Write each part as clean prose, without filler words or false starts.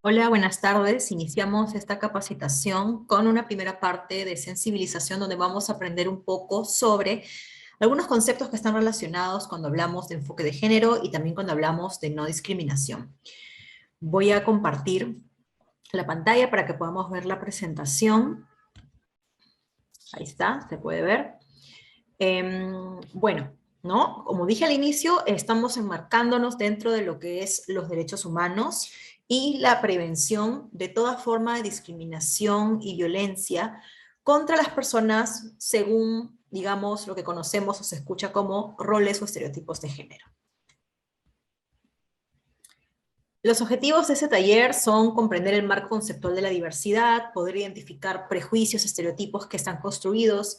Hola, buenas tardes. Iniciamos esta capacitación con una primera parte de sensibilización donde vamos a aprender un poco sobre algunos conceptos que están relacionados cuando hablamos de enfoque de género y también cuando hablamos de no discriminación. Voy a compartir la pantalla para que podamos ver la presentación. Ahí está, se puede ver. Bueno, ¿no? Como dije al inicio, estamos enmarcándonos dentro de lo que es los derechos humanos y la prevención de toda forma de discriminación y violencia contra las personas según, digamos, lo que conocemos o se escucha como roles o estereotipos de género. Los objetivos de este taller son comprender el marco conceptual de la diversidad, poder identificar prejuicios, estereotipos que están construidos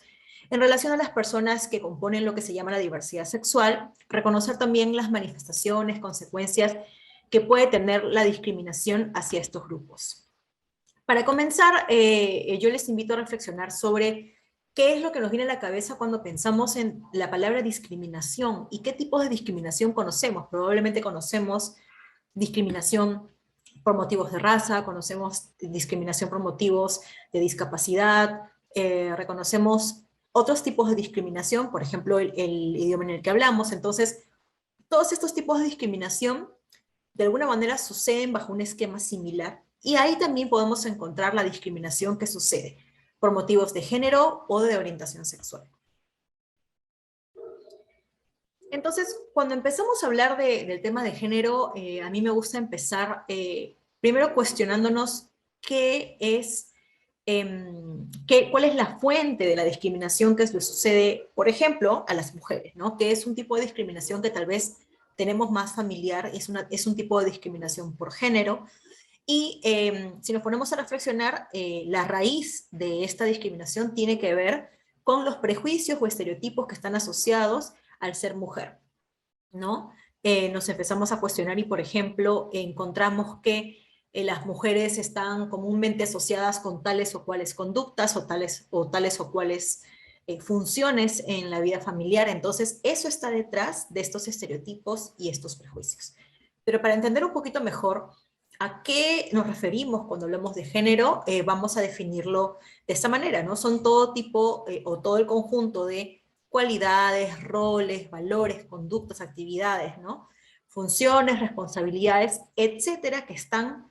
en relación a las personas que componen lo que se llama la diversidad sexual, reconocer también las manifestaciones, consecuencias que puede tener la discriminación hacia estos grupos. Para comenzar, yo les invito a reflexionar sobre qué es lo que nos viene a la cabeza cuando pensamos en la palabra discriminación y qué tipos de discriminación conocemos. Probablemente conocemos discriminación por motivos de raza, conocemos discriminación por motivos de discapacidad, reconocemos otros tipos de discriminación, por ejemplo, el idioma en el que hablamos. Entonces, todos estos tipos de discriminación de alguna manera suceden bajo un esquema similar y ahí también podemos encontrar la discriminación que sucede por motivos de género o de orientación sexual. Entonces, cuando empezamos a hablar del tema de género, a mí me gusta empezar primero cuestionándonos qué es, cuál es la fuente de la discriminación que le sucede, por ejemplo, a las mujeres, ¿no? Que es un tipo de discriminación que tal vez tenemos más familiar, es un tipo de discriminación por género, y si nos ponemos a reflexionar, la raíz de esta discriminación tiene que ver con los prejuicios o estereotipos que están asociados al ser mujer, ¿no? Nos empezamos a cuestionar y, por ejemplo, encontramos que las mujeres están comúnmente asociadas con tales o cuales conductas o tales o cuales funciones en la vida familiar. Entonces, eso está detrás de estos estereotipos y estos prejuicios. Pero para entender un poquito mejor a qué nos referimos cuando hablamos de género, vamos a definirlo de esta manera, ¿no? Son todo tipo o todo el conjunto de cualidades, roles, valores, conductas, actividades, ¿no? Funciones, responsabilidades, etcétera, que están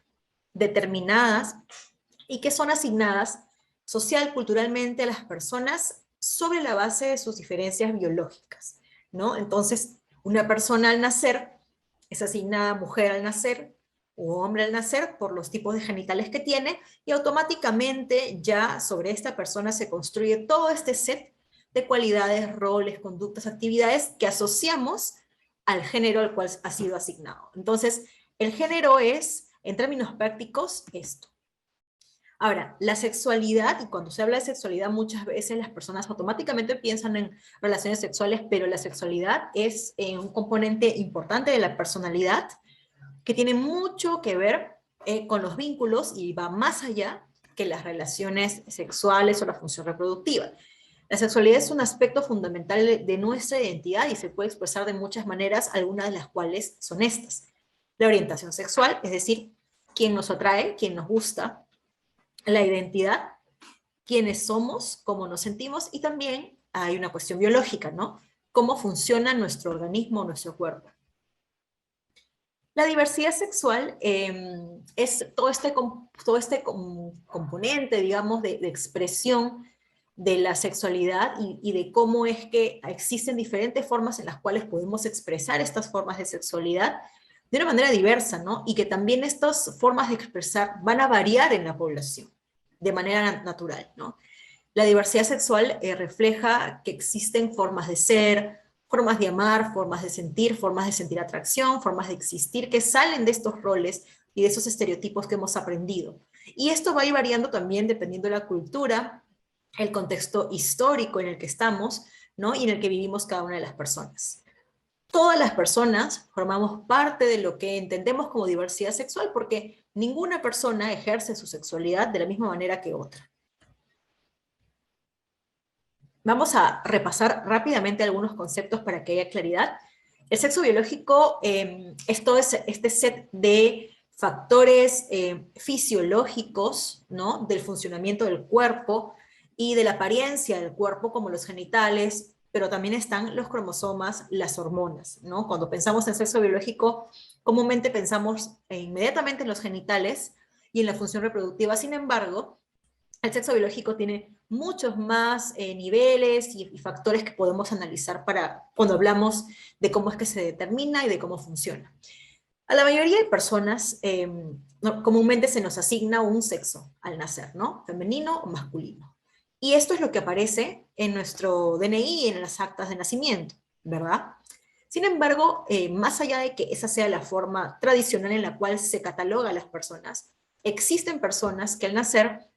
determinadas y que son asignadas social, culturalmente a las personas sobre la base de sus diferencias biológicas, ¿no? Entonces, una persona al nacer es asignada mujer al nacer o hombre al nacer por los tipos de genitales que tiene y automáticamente ya sobre esta persona se construye todo este set de cualidades, roles, conductas, actividades que asociamos al género al cual ha sido asignado. Entonces, el género es, en términos prácticos, esto. Ahora, la sexualidad, y cuando se habla de sexualidad muchas veces las personas automáticamente piensan en relaciones sexuales, pero la sexualidad es un componente importante de la personalidad que tiene mucho que ver con los vínculos y va más allá que las relaciones sexuales o la función reproductiva. La sexualidad es un aspecto fundamental de nuestra identidad y se puede expresar de muchas maneras, algunas de las cuales son estas. La orientación sexual, es decir, quién nos atrae, quién nos gusta, la identidad, quiénes somos, cómo nos sentimos, y también hay una cuestión biológica, ¿no? Cómo funciona nuestro organismo, nuestro cuerpo. La diversidad sexual es todo este componente, digamos, de expresión de la sexualidad y de cómo es que existen diferentes formas en las cuales podemos expresar estas formas de sexualidad de una manera diversa, ¿no? Y que también estas formas de expresar van a variar en la población de manera natural, ¿no? La diversidad sexual refleja que existen formas de ser, formas de amar, formas de sentir atracción, formas de existir que salen de estos roles y de esos estereotipos que hemos aprendido. Y esto va a ir variando también dependiendo de la cultura, el contexto histórico en el que estamos, ¿no? Y en el que vivimos cada una de las personas. Todas las personas formamos parte de lo que entendemos como diversidad sexual porque ninguna persona ejerce su sexualidad de la misma manera que otra. Vamos a repasar rápidamente algunos conceptos para que haya claridad. El sexo biológico es todo este set de factores fisiológicos, ¿no? Del funcionamiento del cuerpo y de la apariencia del cuerpo, como los genitales, pero también están los cromosomas, las hormonas, ¿no? Cuando pensamos en sexo biológico, comúnmente pensamos inmediatamente en los genitales y en la función reproductiva. Sin embargo, el sexo biológico tiene muchos más niveles y factores que podemos analizar para cuando hablamos de cómo es que se determina y de cómo funciona. A la mayoría de personas comúnmente se nos asigna un sexo al nacer, ¿no? Femenino o masculino. Y esto es lo que aparece en nuestro DNI y en las actas de nacimiento, ¿verdad? Sin embargo, más allá de que esa sea la forma tradicional en la cual se cataloga a las personas, existen personas que al nacer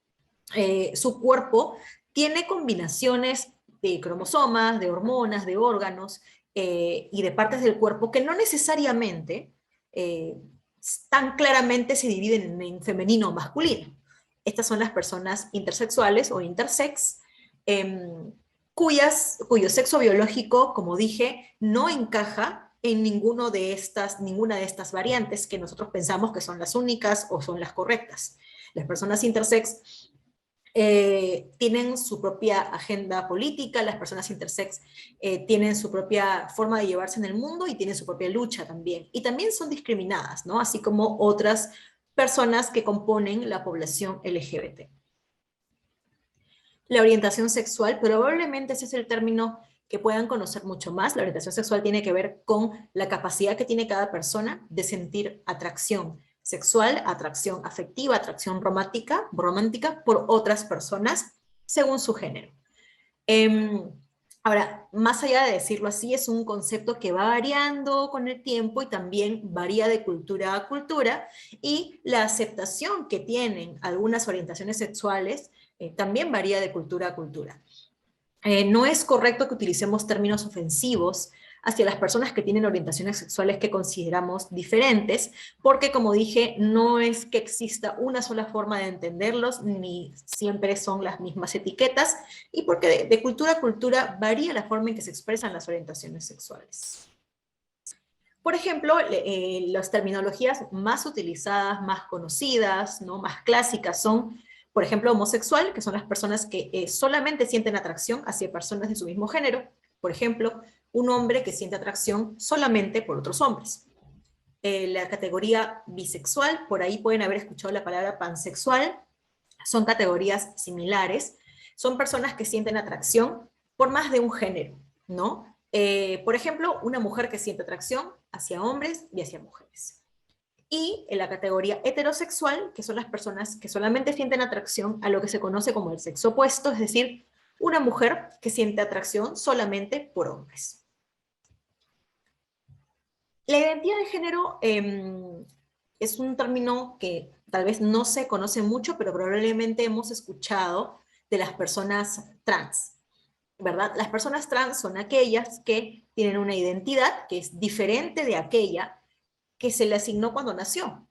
su cuerpo tiene combinaciones de cromosomas, de hormonas, de órganos y de partes del cuerpo que no necesariamente eh, tan claramente se dividen en femenino o masculino. Estas son las personas intersexuales o intersex, cuyo sexo biológico, como dije, no encaja en ninguna de estas variantes que nosotros pensamos que son las únicas o son las correctas. Las personas intersex tienen su propia agenda política, las personas intersex tienen su propia forma de llevarse en el mundo y tienen su propia lucha también. Y también son discriminadas, ¿no? Así como otras personas que componen la población LGBT. La orientación sexual, probablemente ese es el término que puedan conocer mucho más. La orientación sexual tiene que ver con la capacidad que tiene cada persona de sentir atracción sexual, atracción afectiva, atracción romántica por otras personas según su género. Ahora, más allá de decirlo así, es un concepto que va variando con el tiempo y también varía de cultura a cultura, y la aceptación que tienen algunas orientaciones sexuales también varía de cultura a cultura. No es correcto que utilicemos términos ofensivos hacia las personas que tienen orientaciones sexuales que consideramos diferentes, porque como dije, no es que exista una sola forma de entenderlos, ni siempre son las mismas etiquetas, y porque de cultura a cultura varía la forma en que se expresan las orientaciones sexuales. Por ejemplo, las terminologías más utilizadas, más conocidas, ¿no? Más clásicas son, por ejemplo, homosexual, que son las personas que solamente sienten atracción hacia personas de su mismo género. Por ejemplo, un hombre que siente atracción solamente por otros hombres. La categoría bisexual, por ahí pueden haber escuchado la palabra pansexual, son categorías similares. Son personas que sienten atracción por más de un género, ¿no? Por ejemplo, una mujer que siente atracción hacia hombres y hacia mujeres. Y en la categoría heterosexual, que son las personas que solamente sienten atracción a lo que se conoce como el sexo opuesto, es decir, una mujer que siente atracción solamente por hombres. La identidad de género es un término que tal vez no se conoce mucho, pero probablemente hemos escuchado de las personas trans, ¿verdad? Las personas trans son aquellas que tienen una identidad que es diferente de aquella que se le asignó cuando nació,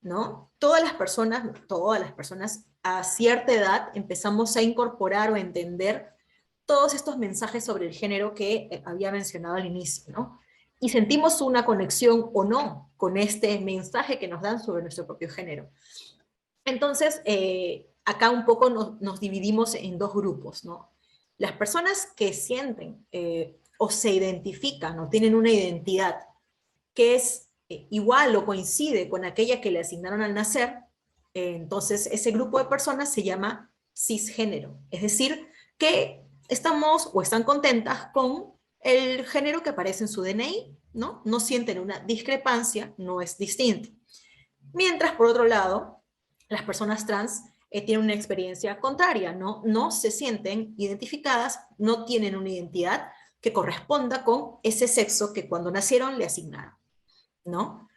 ¿no? Todas las personas a cierta edad empezamos a incorporar o a entender todos estos mensajes sobre el género que había mencionado al inicio, ¿no? Y sentimos una conexión o no con este mensaje que nos dan sobre nuestro propio género. Entonces, acá un poco nos dividimos en dos grupos, ¿no? Las personas que sienten o se identifican o tienen una identidad que es igual o coincide con aquella que le asignaron al nacer, entonces ese grupo de personas se llama cisgénero, es decir, que estamos o están contentas con el género que aparece en su DNI, ¿no? No sienten una discrepancia, no es distinto. Mientras, por otro lado, las personas trans tienen una experiencia contraria, ¿no? No se sienten identificadas, no tienen una identidad que corresponda con ese sexo que cuando nacieron le asignaron, ¿no?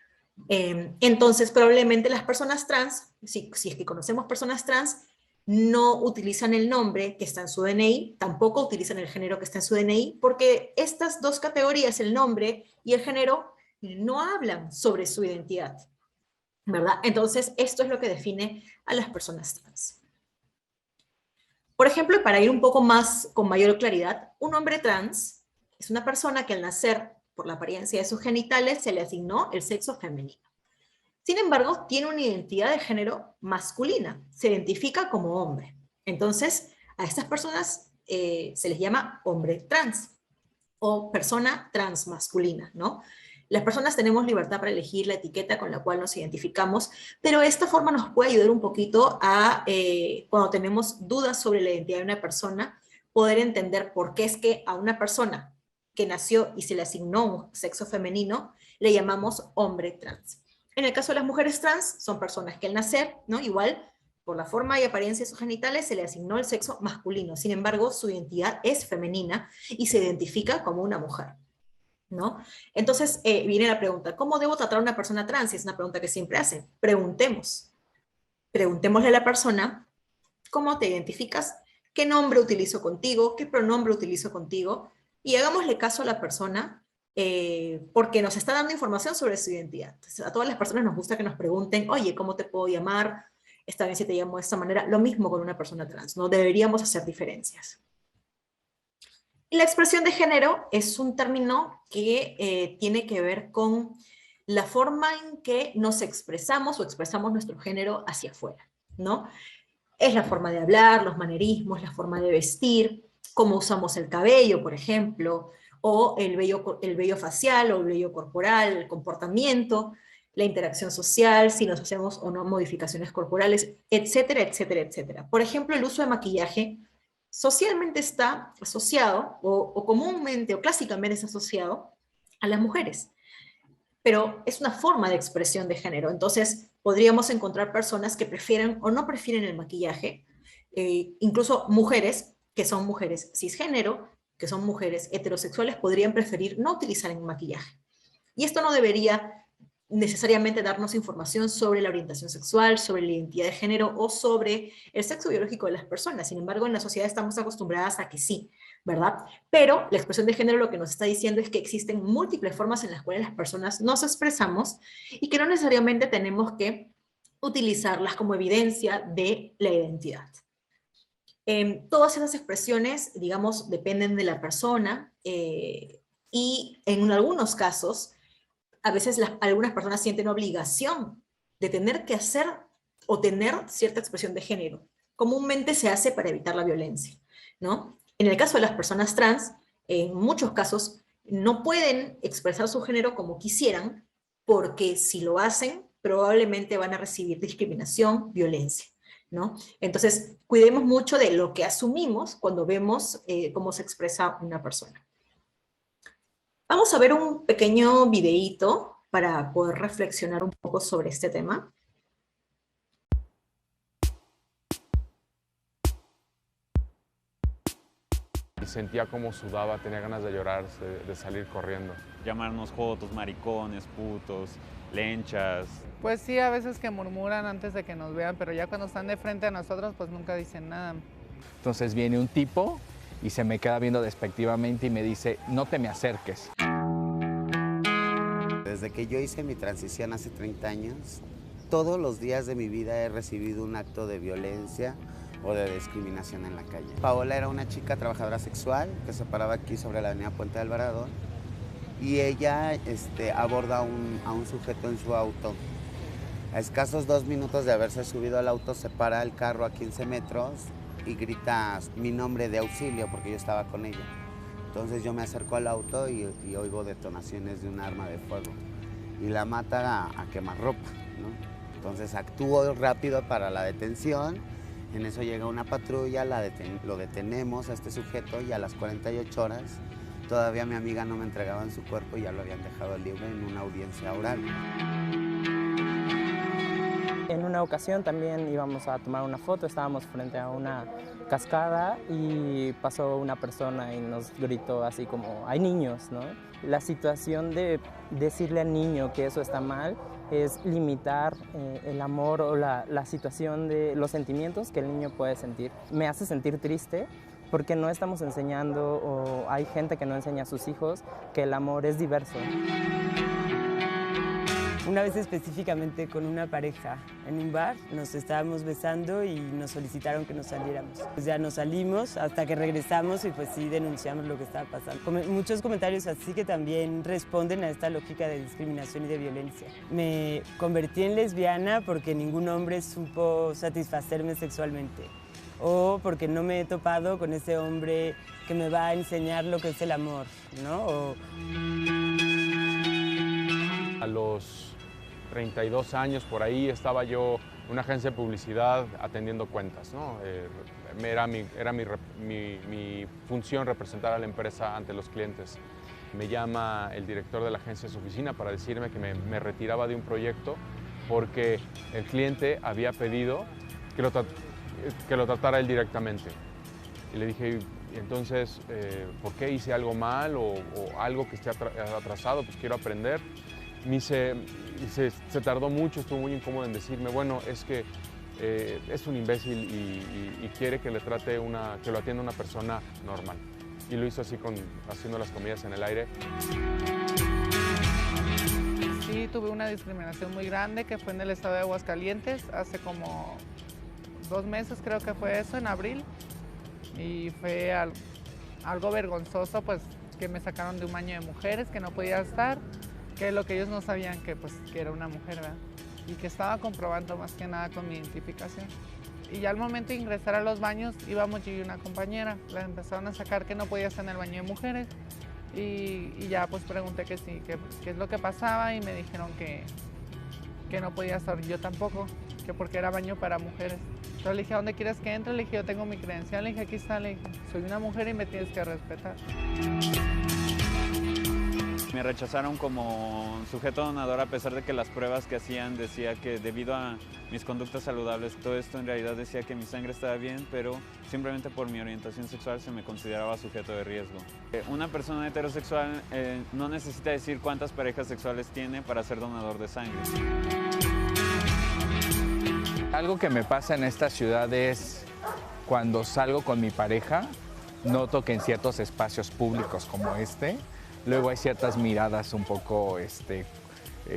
Entonces, probablemente las personas trans, si es que conocemos personas trans, no utilizan el nombre que está en su DNI, tampoco utilizan el género que está en su DNI, porque estas dos categorías, el nombre y el género, no hablan sobre su identidad, ¿verdad? Entonces, esto es lo que define a las personas trans. Por ejemplo, para ir un poco más con mayor claridad, un hombre trans es una persona que al nacer, por la apariencia de sus genitales, se le asignó el sexo femenino. Sin embargo, tiene una identidad de género masculina, se identifica como hombre. Entonces, a estas personas se les llama hombre trans o persona transmasculina, ¿no? Las personas tenemos libertad para elegir la etiqueta con la cual nos identificamos, pero esta forma nos puede ayudar un poquito a, cuando tenemos dudas sobre la identidad de una persona, poder entender por qué es que a una persona que nació y se le asignó un sexo femenino, le llamamos hombre trans. En el caso de las mujeres trans, son personas que al nacer, ¿no? Igual, por la forma y apariencia de sus genitales, se le asignó el sexo masculino. Sin embargo, su identidad es femenina y se identifica como una mujer, ¿no? Entonces, viene la pregunta, ¿cómo debo tratar a una persona trans? Y es una pregunta que siempre hacen. Preguntémosle a la persona, ¿cómo te identificas? ¿Qué nombre utilizo contigo? ¿Qué pronombre utilizo contigo? Y hagámosle caso a la persona porque nos está dando información sobre su identidad. Entonces, a todas las personas nos gusta que nos pregunten, oye, ¿cómo te puedo llamar? Está bien si te llamo de esta manera. Lo mismo con una persona trans, no deberíamos hacer diferencias. Y la expresión de género es un término que tiene que ver con la forma en que nos expresamos o expresamos nuestro género hacia afuera, ¿no? Es la forma de hablar, los manerismos, la forma de vestir, cómo usamos el cabello, por ejemplo, o el vello facial o el vello corporal, el comportamiento, la interacción social, si nos hacemos o no modificaciones corporales, etcétera, etcétera, etcétera. Por ejemplo, el uso de maquillaje socialmente está asociado, o comúnmente o clásicamente está asociado a las mujeres, pero es una forma de expresión de género. Entonces, podríamos encontrar personas que prefieren o no prefieren el maquillaje, incluso mujeres que son mujeres cisgénero, que son mujeres heterosexuales, podrían preferir no utilizar el maquillaje. Y esto no debería necesariamente darnos información sobre la orientación sexual, sobre la identidad de género o sobre el sexo biológico de las personas. Sin embargo, en la sociedad estamos acostumbradas a que sí, ¿verdad? Pero la expresión de género lo que nos está diciendo es que existen múltiples formas en las cuales las personas nos expresamos y que no necesariamente tenemos que utilizarlas como evidencia de la identidad. Todas esas expresiones, digamos, dependen de la persona y en algunos casos a veces algunas personas sienten obligación de tener que hacer o tener cierta expresión de género. Comúnmente se hace para evitar la violencia, ¿no? En el caso de las personas trans, en muchos casos no pueden expresar su género como quisieran, porque si lo hacen, probablemente van a recibir discriminación, violencia, ¿no? Entonces, cuidemos mucho de lo que asumimos cuando vemos cómo se expresa una persona. Vamos a ver un pequeño videíto para poder reflexionar un poco sobre este tema. Y sentía como sudaba, tenía ganas de llorar, de salir corriendo. Llamarnos jotos, maricones, putos, lenchas. Pues sí, a veces que murmuran antes de que nos vean, pero ya cuando están de frente a nosotros, pues nunca dicen nada. Entonces viene un tipo y se me queda viendo despectivamente y me dice, no te me acerques. Desde que yo hice mi transición hace 30 años, todos los días de mi vida he recibido un acto de violencia o de discriminación en la calle. Paola era una chica trabajadora sexual que se paraba aquí sobre la avenida Puente de Alvarado y ella aborda a un sujeto en su auto. A escasos 2 minutos de haberse subido al auto, se para el carro a 15 metros y grita mi nombre de auxilio porque yo estaba con ella. Entonces yo me acerco al auto y oigo detonaciones de un arma de fuego y la mata a quemarropa, ¿no? Entonces actúo rápido para la detención, en eso llega una patrulla, lo detenemos a este sujeto y a las 48 horas todavía mi amiga no me entregaban su cuerpo y ya lo habían dejado libre en una audiencia oral. En una ocasión también íbamos a tomar una foto, estábamos frente a una cascada y pasó una persona y nos gritó así como, hay niños, ¿no? La situación de decirle al niño que eso está mal es limitar el amor o la situación de los sentimientos que el niño puede sentir. Me hace sentir triste porque no estamos enseñando, o hay gente que no enseña a sus hijos, que el amor es diverso. Una vez específicamente con una pareja en un bar, nos estábamos besando y nos solicitaron que nos saliéramos. Pues ya nos salimos hasta que regresamos y pues sí denunciamos lo que estaba pasando. Muchos comentarios así que también responden a esta lógica de discriminación y de violencia. Me convertí en lesbiana porque ningún hombre supo satisfacerme sexualmente, o porque no me he topado con ese hombre que me va a enseñar lo que es el amor, ¿no? A los 32 años por ahí estaba yo en una agencia de publicidad atendiendo cuentas, ¿no? Era mi función representar a la empresa ante los clientes. Me llama el director de la agencia a su oficina para decirme que me retiraba de un proyecto porque el cliente había pedido que lo tratara él directamente. Y le dije, entonces, ¿por qué hice algo mal o algo que esté atrasado? Pues quiero aprender. Se tardó mucho, estuvo muy incómodo en decirme, bueno, es que es un imbécil y quiere que que lo atienda una persona normal. Y lo hizo así, haciendo las comillas en el aire. Sí, tuve una discriminación muy grande que fue en el estado de Aguascalientes hace como 2 meses, creo que fue eso, en abril. Y fue algo vergonzoso, pues, que me sacaron de un baño de mujeres, que no podía estar, que lo que ellos no sabían que era una mujer, ¿verdad? Y que estaba comprobando más que nada con mi identificación. Y ya al momento de ingresar a los baños íbamos yo y una compañera, la empezaron a sacar que no podía estar en el baño de mujeres y ya pues pregunté que sí, qué es lo que pasaba y me dijeron que no podía estar yo tampoco, que porque era baño para mujeres. Entonces le dije, ¿a dónde quieres que entre? Le dije, yo tengo mi credencial, le dije, aquí está, le dije, soy una mujer y me tienes que respetar. Me rechazaron como sujeto donador a pesar de que las pruebas que hacían decía que debido a mis conductas saludables, todo esto en realidad decía que mi sangre estaba bien, pero simplemente por mi orientación sexual se me consideraba sujeto de riesgo. Una persona heterosexual no necesita decir cuántas parejas sexuales tiene para ser donador de sangre. Algo que me pasa en esta ciudad es cuando salgo con mi pareja, noto que en ciertos espacios públicos como este, luego hay ciertas miradas un poco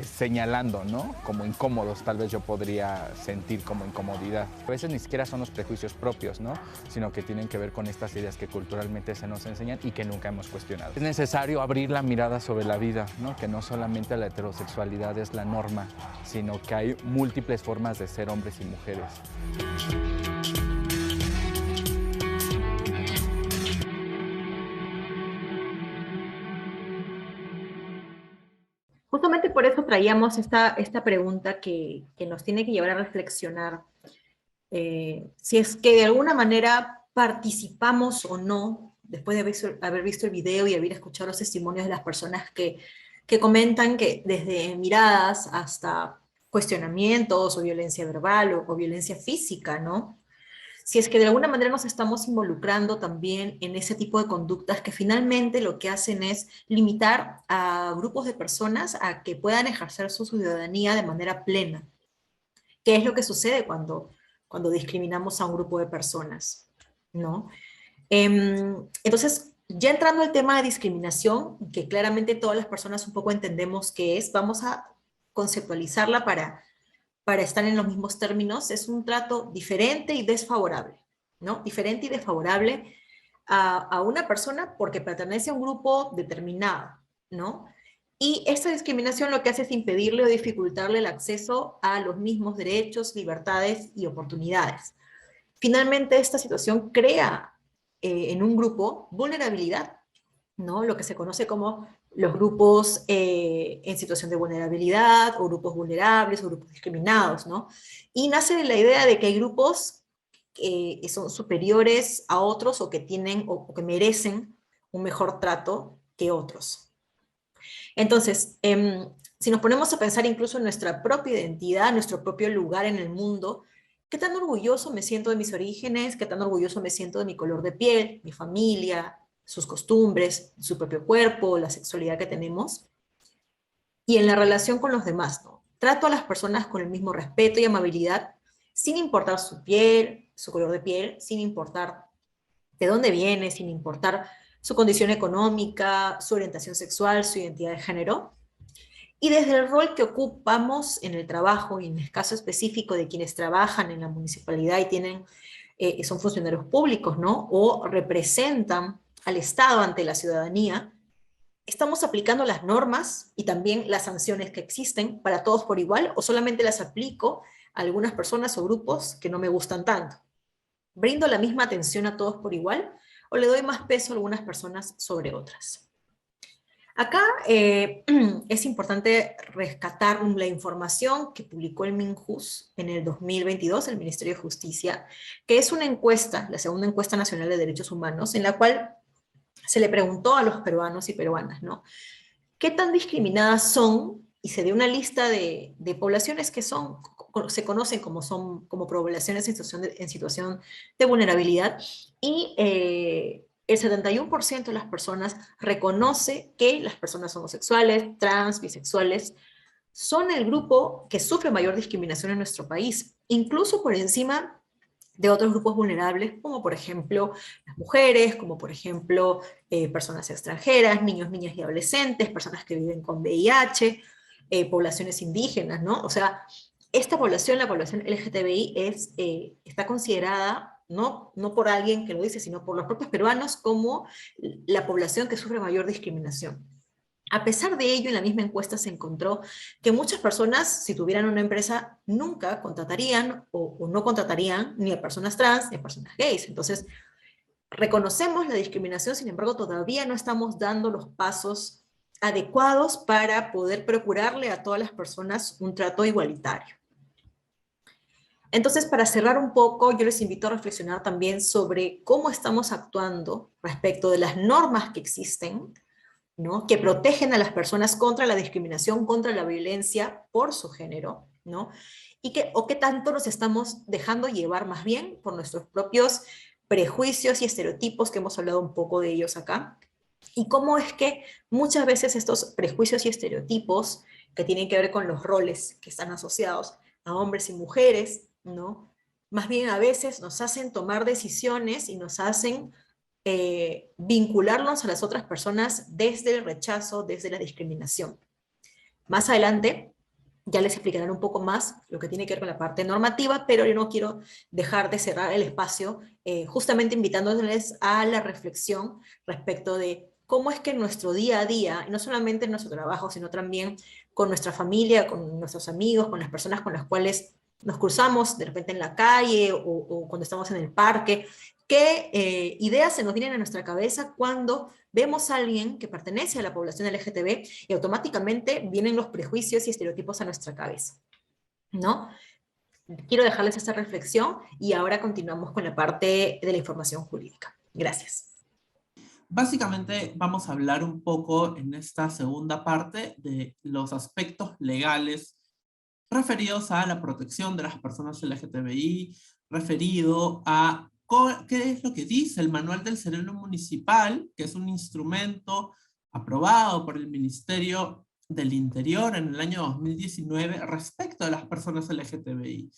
señalando, ¿no? Como incómodos, tal vez yo podría sentir como incomodidad. A veces ni siquiera son los prejuicios propios, ¿no? Sino que tienen que ver con estas ideas que culturalmente se nos enseñan y que nunca hemos cuestionado. Es necesario abrir la mirada sobre la vida, ¿no? Que no solamente la heterosexualidad es la norma, sino que hay múltiples formas de ser hombres y mujeres. Justamente por eso traíamos esta pregunta que nos tiene que llevar a reflexionar si es que de alguna manera participamos o no, después de haber visto el video y haber escuchado los testimonios de las personas que comentan que desde miradas hasta cuestionamientos o violencia verbal o violencia física, ¿no? Si es que de alguna manera nos estamos involucrando también en ese tipo de conductas que finalmente lo que hacen es limitar a grupos de personas a que puedan ejercer su ciudadanía de manera plena. ¿Qué es lo que sucede cuando discriminamos a un grupo de personas? ¿No? Entonces, ya entrando al tema de discriminación, que claramente todas las personas un poco entendemos qué es, vamos a conceptualizarla para estar en los mismos términos. Es un trato diferente y desfavorable, ¿no? Diferente y desfavorable a una persona porque pertenece a un grupo determinado, ¿no? Y esta discriminación lo que hace es impedirle o dificultarle el acceso a los mismos derechos, libertades y oportunidades. Finalmente, esta situación crea en un grupo vulnerabilidad, ¿no? Lo que se conoce como los grupos en situación de vulnerabilidad, o grupos vulnerables, o grupos discriminados, ¿no? Y nace de la idea de que hay grupos que son superiores a otros, o que tienen, o que merecen un mejor trato que otros. Entonces, si nos ponemos a pensar incluso en nuestra propia identidad, nuestro propio lugar en el mundo, ¿qué tan orgulloso me siento de mis orígenes? ¿Qué tan orgulloso me siento de mi color de piel, mi familia, sus costumbres, su propio cuerpo, la sexualidad que tenemos? Y en la relación con los demás, ¿no? Trato a las personas con el mismo respeto y amabilidad, sin importar su piel, su color de piel, sin importar de dónde viene, sin importar su condición económica, su orientación sexual, su identidad de género. Y desde el rol que ocupamos en el trabajo, y en el caso específico de quienes trabajan en la municipalidad y son funcionarios públicos, ¿no? O representan al Estado ante la ciudadanía, ¿estamos aplicando las normas y también las sanciones que existen para todos por igual, o solamente las aplico a algunas personas o grupos que no me gustan tanto? ¿Brindo la misma atención a todos por igual o le doy más peso a algunas personas sobre otras? Acá es importante rescatar la información que publicó el Minjus en el 2022, el Ministerio de Justicia, que es una encuesta, la segunda encuesta nacional de derechos humanos, en la cual se le preguntó a los peruanos y peruanas, ¿no? ¿Qué tan discriminadas son? Y se dio una lista de poblaciones que se conocen como poblaciones en situación de vulnerabilidad, y el 71% de las personas reconoce que las personas homosexuales, trans, bisexuales, son el grupo que sufre mayor discriminación en nuestro país, incluso por encima de otros grupos vulnerables, como por ejemplo las mujeres, como por ejemplo personas extranjeras, niños, niñas y adolescentes, personas que viven con VIH, poblaciones indígenas, ¿no? O sea, esta población, la población LGTBI, está considerada, no por alguien que lo dice, sino por los propios peruanos, como la población que sufre mayor discriminación. A pesar de ello, en la misma encuesta se encontró que muchas personas, si tuvieran una empresa, nunca contratarían o no contratarían ni a personas trans ni a personas gays. Entonces, reconocemos la discriminación, sin embargo, todavía no estamos dando los pasos adecuados para poder procurarle a todas las personas un trato igualitario. Entonces, para cerrar un poco, yo les invito a reflexionar también sobre cómo estamos actuando respecto de las normas que existen, ¿no? Que protegen a las personas contra la discriminación, contra la violencia por su género, ¿no? O qué tanto nos estamos dejando llevar más bien por nuestros propios prejuicios y estereotipos, que hemos hablado un poco de ellos acá, y cómo es que muchas veces estos prejuicios y estereotipos que tienen que ver con los roles que están asociados a hombres y mujeres, ¿no? Más bien a veces nos hacen tomar decisiones y nos hacen vincularnos a las otras personas desde el rechazo, desde la discriminación. Más adelante ya les explicarán un poco más lo que tiene que ver con la parte normativa, pero yo no quiero dejar de cerrar el espacio justamente invitándoles a la reflexión respecto de cómo es que en nuestro día a día, y no solamente en nuestro trabajo, sino también con nuestra familia, con nuestros amigos, con las personas con las cuales nos cruzamos de repente en la calle o cuando estamos en el parque, qué ideas se nos vienen a nuestra cabeza cuando vemos a alguien que pertenece a la población LGTB y automáticamente vienen los prejuicios y estereotipos a nuestra cabeza, ¿no? Quiero dejarles esta reflexión y ahora continuamos con la parte de la información jurídica. Gracias. Básicamente vamos a hablar un poco en esta segunda parte de los aspectos legales referidos a la protección de las personas LGTBI, referido a qué es lo que dice el Manual del Sereno Municipal, que es un instrumento aprobado por el Ministerio del Interior en el año 2019 respecto a las personas LGTBI.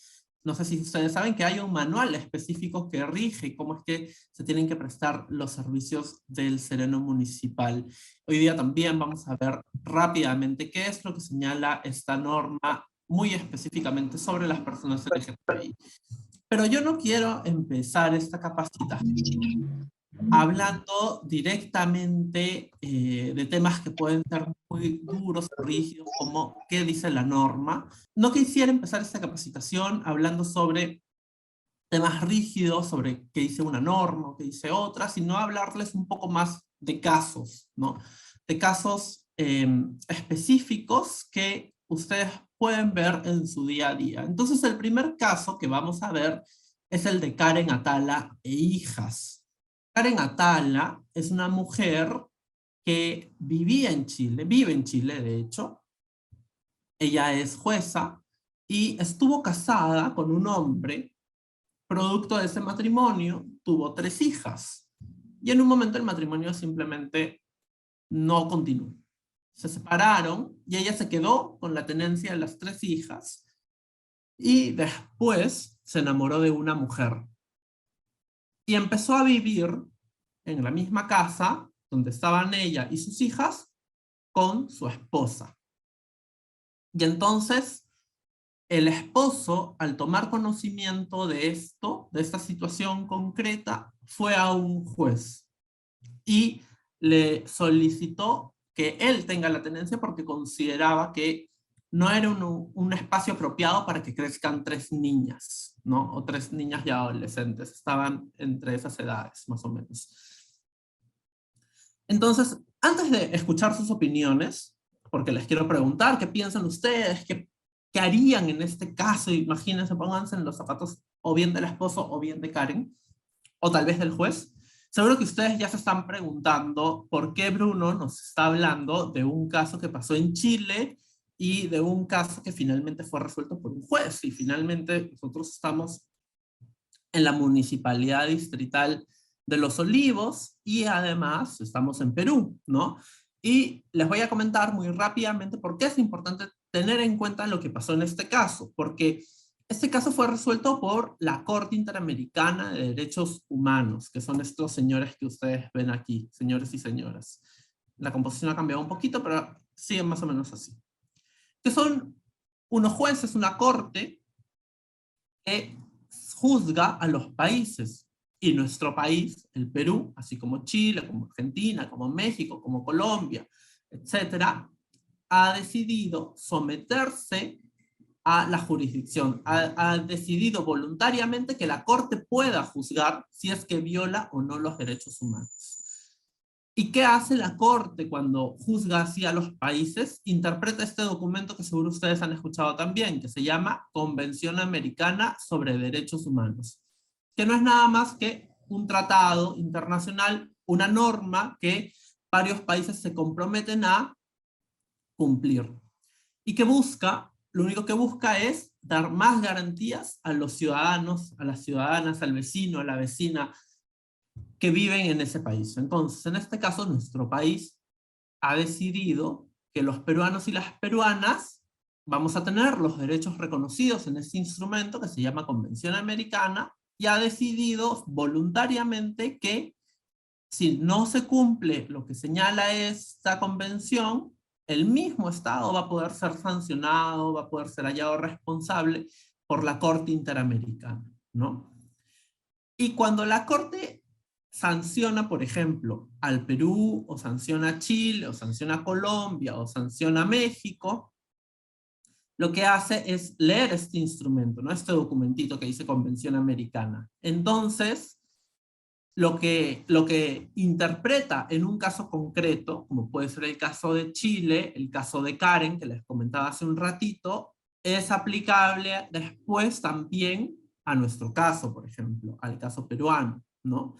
No sé si ustedes saben que hay un manual específico que rige cómo es que se tienen que prestar los servicios del Sereno Municipal. Hoy día también vamos a ver rápidamente qué es lo que señala esta norma muy específicamente sobre las personas LGTBI. Pero yo no quiero empezar esta capacitación hablando directamente de temas que pueden ser muy duros o rígidos, como qué dice la norma. No quisiera empezar esta capacitación hablando sobre temas rígidos, sobre qué dice una norma o qué dice otra, sino hablarles un poco más de casos, ¿no? De casos específicos que ustedes pueden ver en su día a día. Entonces el primer caso que vamos a ver es el de Karen Atala e hijas. Karen Atala es una mujer que vivía en Chile, vive en Chile de hecho. Ella es jueza y estuvo casada con un hombre. Producto de ese matrimonio tuvo 3 hijas. Y en un momento el matrimonio simplemente no continuó. Se separaron y ella se quedó con la tenencia de las 3 hijas y después se enamoró de una mujer. Y empezó a vivir en la misma casa donde estaban ella y sus hijas con su esposa. Y entonces el esposo, al tomar conocimiento de esto, de esta situación concreta, fue a un juez y le solicitó que él tenga la tenencia porque consideraba que no era un espacio apropiado para que crezcan 3 niñas, ¿no? O 3 niñas ya adolescentes, estaban entre esas edades, más o menos. Entonces, antes de escuchar sus opiniones, porque les quiero preguntar qué piensan ustedes, qué harían en este caso, imagínense, pónganse en los zapatos o bien del esposo o bien de Karen, o tal vez del juez. Seguro que ustedes ya se están preguntando por qué Bruno nos está hablando de un caso que pasó en Chile y de un caso que finalmente fue resuelto por un juez. Y finalmente nosotros estamos en la Municipalidad Distrital de Los Olivos y además estamos en Perú, ¿no? Y les voy a comentar muy rápidamente por qué es importante tener en cuenta lo que pasó en este caso, porque este caso fue resuelto por la Corte Interamericana de Derechos Humanos, que son estos señores que ustedes ven aquí, señores y señoras. La composición ha cambiado un poquito, pero sigue más o menos así. Que son unos jueces, una corte, que juzga a los países. Y nuestro país, el Perú, así como Chile, como Argentina, como México, como Colombia, etcétera, ha decidido someterse a la jurisdicción, ha decidido voluntariamente que la Corte pueda juzgar si es que viola o no los derechos humanos. ¿Y qué hace la Corte cuando juzga así a los países? Interpreta este documento que seguro ustedes han escuchado también, que se llama Convención Americana sobre Derechos Humanos, que no es nada más que un tratado internacional, una norma que varios países se comprometen a cumplir. Y que busca, lo único que busca es dar más garantías a los ciudadanos, a las ciudadanas, al vecino, a la vecina que viven en ese país. Entonces, en este caso, nuestro país ha decidido que los peruanos y las peruanas vamos a tener los derechos reconocidos en este instrumento que se llama Convención Americana, y ha decidido voluntariamente que si no se cumple lo que señala esta convención, el mismo Estado va a poder ser sancionado, va a poder ser hallado responsable por la Corte Interamericana, ¿no? Y cuando la Corte sanciona, por ejemplo, al Perú, o sanciona a Chile, o sanciona a Colombia, o sanciona a México, lo que hace es leer este instrumento, ¿no? Este documentito que dice Convención Americana. Entonces, lo que interpreta en un caso concreto, como puede ser el caso de Chile, el caso de Karen, que les comentaba hace un ratito, es aplicable después también a nuestro caso, por ejemplo, al caso peruano, ¿no?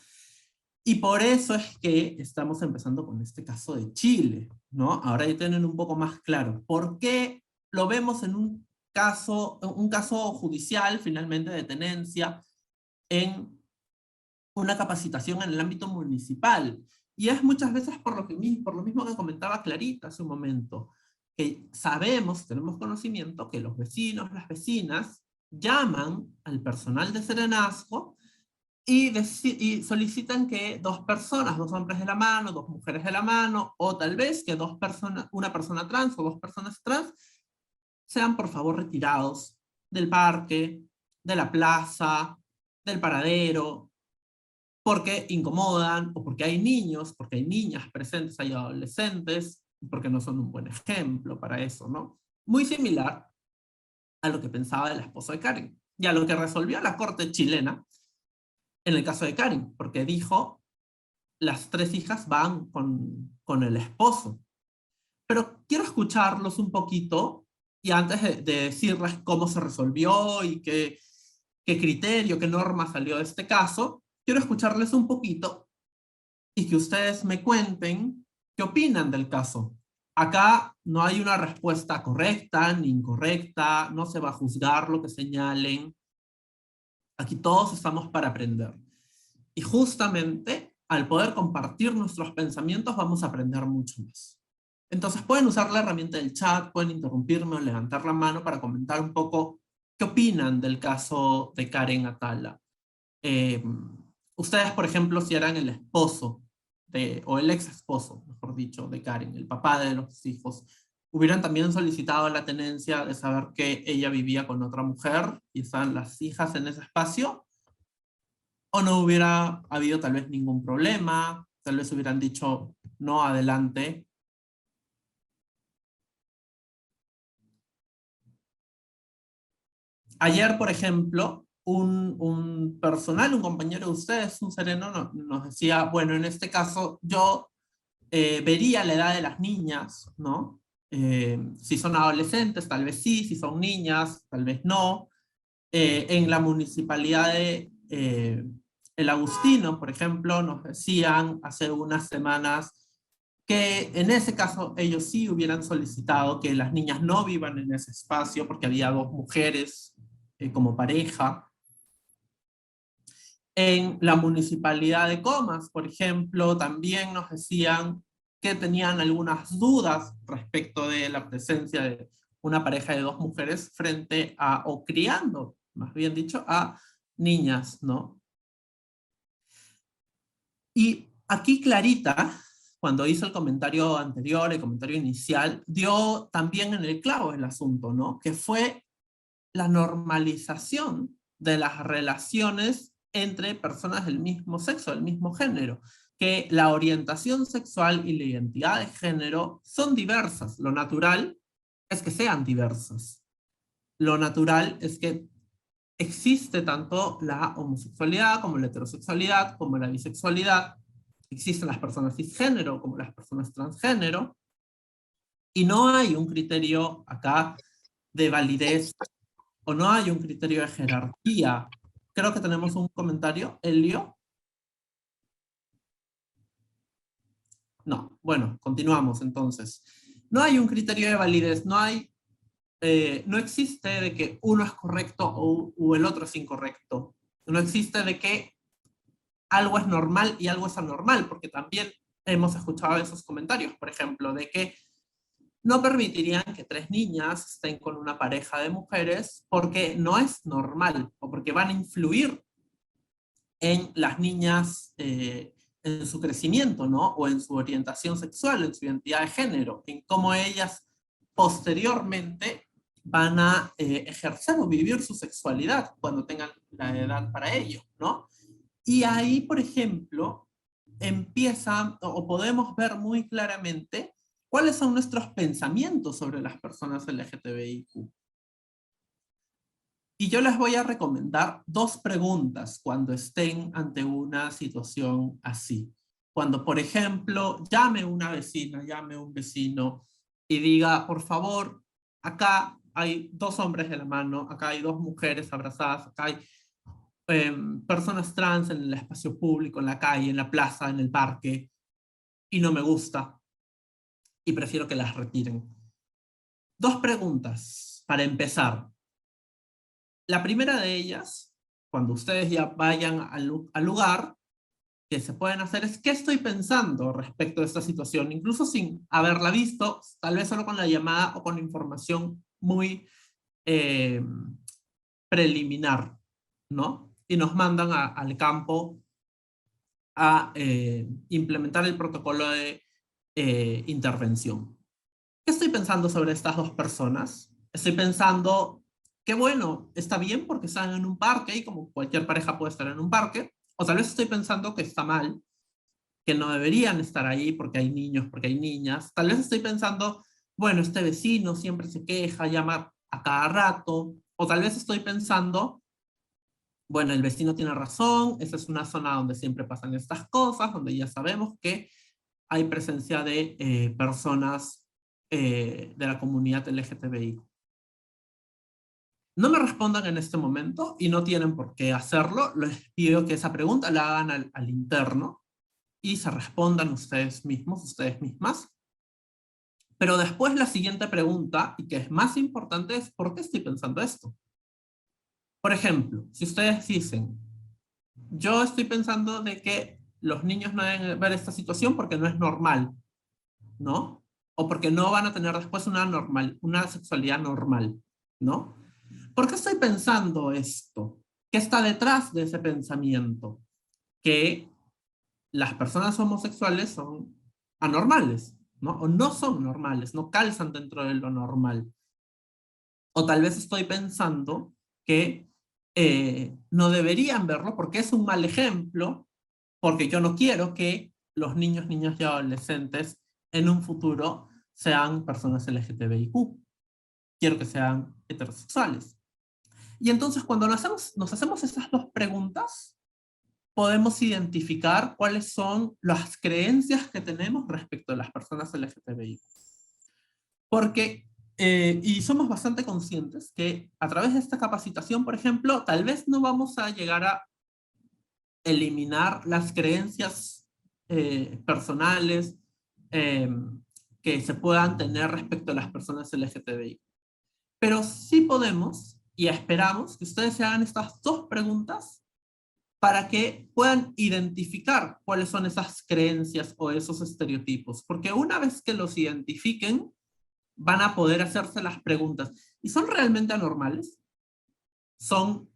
Y por eso es que estamos empezando con este caso de Chile, ¿no? Ahora ya tienen un poco más claro. ¿Por qué lo vemos en un caso judicial, finalmente de tenencia, en una capacitación en el ámbito municipal? Y es muchas veces por lo mismo que comentaba Clarita hace un momento, que sabemos, tenemos conocimiento que los vecinos, las vecinas, llaman al personal de serenazgo y solicitan que 2 personas, 2 hombres de la mano, 2 mujeres de la mano, o tal vez que 2 personas, una persona trans o 2 personas trans, sean por favor retirados del parque, de la plaza, del paradero, porque incomodan, o porque hay niños, porque hay niñas presentes, hay adolescentes, porque no son un buen ejemplo para eso, ¿no? Muy similar a lo que pensaba el esposo de Karen, y a lo que resolvió la Corte chilena en el caso de Karen, porque dijo, las 3 hijas van con el esposo. Pero quiero escucharlos un poquito, y antes de decirles cómo se resolvió y qué criterio, qué norma salió de este caso, quiero escucharles un poquito y que ustedes me cuenten qué opinan del caso. Acá no hay una respuesta correcta ni incorrecta, no se va a juzgar lo que señalen. Aquí todos estamos para aprender. Y justamente al poder compartir nuestros pensamientos vamos a aprender mucho más. Entonces pueden usar la herramienta del chat, pueden interrumpirme o levantar la mano para comentar un poco qué opinan del caso de Karen Atala. Ustedes, por ejemplo, si eran el esposo, o el ex esposo, mejor dicho, de Karen, el papá de los hijos, hubieran también solicitado la tenencia de saber que ella vivía con otra mujer y estaban las hijas en ese espacio, o no hubiera habido tal vez ningún problema, tal vez hubieran dicho no, adelante. Ayer, por ejemplo, un compañero de ustedes, un sereno, nos decía, bueno, en este caso yo vería la edad de las niñas, ¿no? Si son adolescentes, tal vez sí, si son niñas, tal vez no. En la municipalidad de El Agustino, por ejemplo, nos decían hace unas semanas que en ese caso ellos sí hubieran solicitado que las niñas no vivan en ese espacio porque había 2 mujeres como pareja. En la municipalidad de Comas, por ejemplo, también nos decían que tenían algunas dudas respecto de la presencia de una pareja de 2 mujeres frente a, o criando, más bien dicho, a niñas, ¿no? Y aquí Clarita, cuando hizo el comentario anterior, el comentario inicial, dio también en el clavo el asunto, ¿no? Que fue la normalización de las relaciones entre personas del mismo sexo, del mismo género, que la orientación sexual y la identidad de género son diversas. Lo natural es que sean diversas. Lo natural es que existe tanto la homosexualidad como la heterosexualidad, como la bisexualidad. Existen las personas cisgénero como las personas transgénero. Y no hay un criterio acá de validez o no hay un criterio de jerarquía. Creo que tenemos un comentario. Elio. No, bueno, continuamos entonces. No hay un criterio de validez, no existe de que uno es correcto o el otro es incorrecto. No existe de que algo es normal y algo es anormal, porque también hemos escuchado esos comentarios, por ejemplo, de que no permitirían que 3 niñas estén con una pareja de mujeres porque no es normal o porque van a influir en las niñas en su crecimiento, ¿no? O en su orientación sexual, en su identidad de género, en cómo ellas posteriormente van a ejercer o vivir su sexualidad cuando tengan la edad para ello, ¿no? Y ahí, por ejemplo, empieza o podemos ver muy claramente cuáles son nuestros pensamientos sobre las personas LGTBIQ. Y yo les voy a recomendar 2 preguntas cuando estén ante una situación así. Cuando, por ejemplo, llame una vecina, llame un vecino y diga, por favor, acá hay 2 hombres de la mano, acá hay 2 mujeres abrazadas, acá hay personas trans en el espacio público, en la calle, en la plaza, en el parque, y no me gusta, y prefiero que las retiren. 2 preguntas para empezar. La primera de ellas, cuando ustedes ya vayan al lugar, que se pueden hacer es, ¿qué estoy pensando respecto a esta situación? Incluso sin haberla visto, tal vez solo con la llamada o con información muy preliminar, ¿no? Y nos mandan al campo a implementar el protocolo de intervención. ¿Qué estoy pensando sobre estas 2 personas? Estoy pensando que bueno, está bien porque están en un parque y como cualquier pareja puede estar en un parque, o tal vez estoy pensando que está mal, que no deberían estar ahí porque hay niños, porque hay niñas. Tal vez estoy pensando, bueno, este vecino siempre se queja, llama a cada rato, o tal vez estoy pensando, bueno, el vecino tiene razón, esa es una zona donde siempre pasan estas cosas, donde ya sabemos que hay presencia de personas de la comunidad LGTBI. No me respondan en este momento y no tienen por qué hacerlo. Les pido que esa pregunta la hagan al interno y se respondan ustedes mismos, ustedes mismas. Pero después la siguiente pregunta, y que es más importante, es ¿por qué estoy pensando esto? Por ejemplo, si ustedes dicen, yo estoy pensando de que los niños no deben ver esta situación porque no es normal, ¿no? O porque no van a tener después una sexualidad normal, ¿no? ¿Por qué estoy pensando esto? ¿Qué está detrás de ese pensamiento? Que las personas homosexuales son anormales, ¿no? O no son normales, no calzan dentro de lo normal. O tal vez estoy pensando que no deberían verlo porque es un mal ejemplo, porque yo no quiero que los niños, niñas y adolescentes en un futuro sean personas LGTBIQ. Quiero que sean heterosexuales. Y entonces cuando nos hacemos esas dos preguntas, podemos identificar cuáles son las creencias que tenemos respecto a las personas LGTBI. Porque, y somos bastante conscientes que a través de esta capacitación, por ejemplo, tal vez no vamos a llegar a eliminar las creencias personales que se puedan tener respecto a las personas LGTBI. Pero sí podemos y esperamos que ustedes se hagan estas dos preguntas para que puedan identificar cuáles son esas creencias o esos estereotipos. Porque una vez que los identifiquen, van a poder hacerse las preguntas. ¿Y son realmente anormales? ¿Son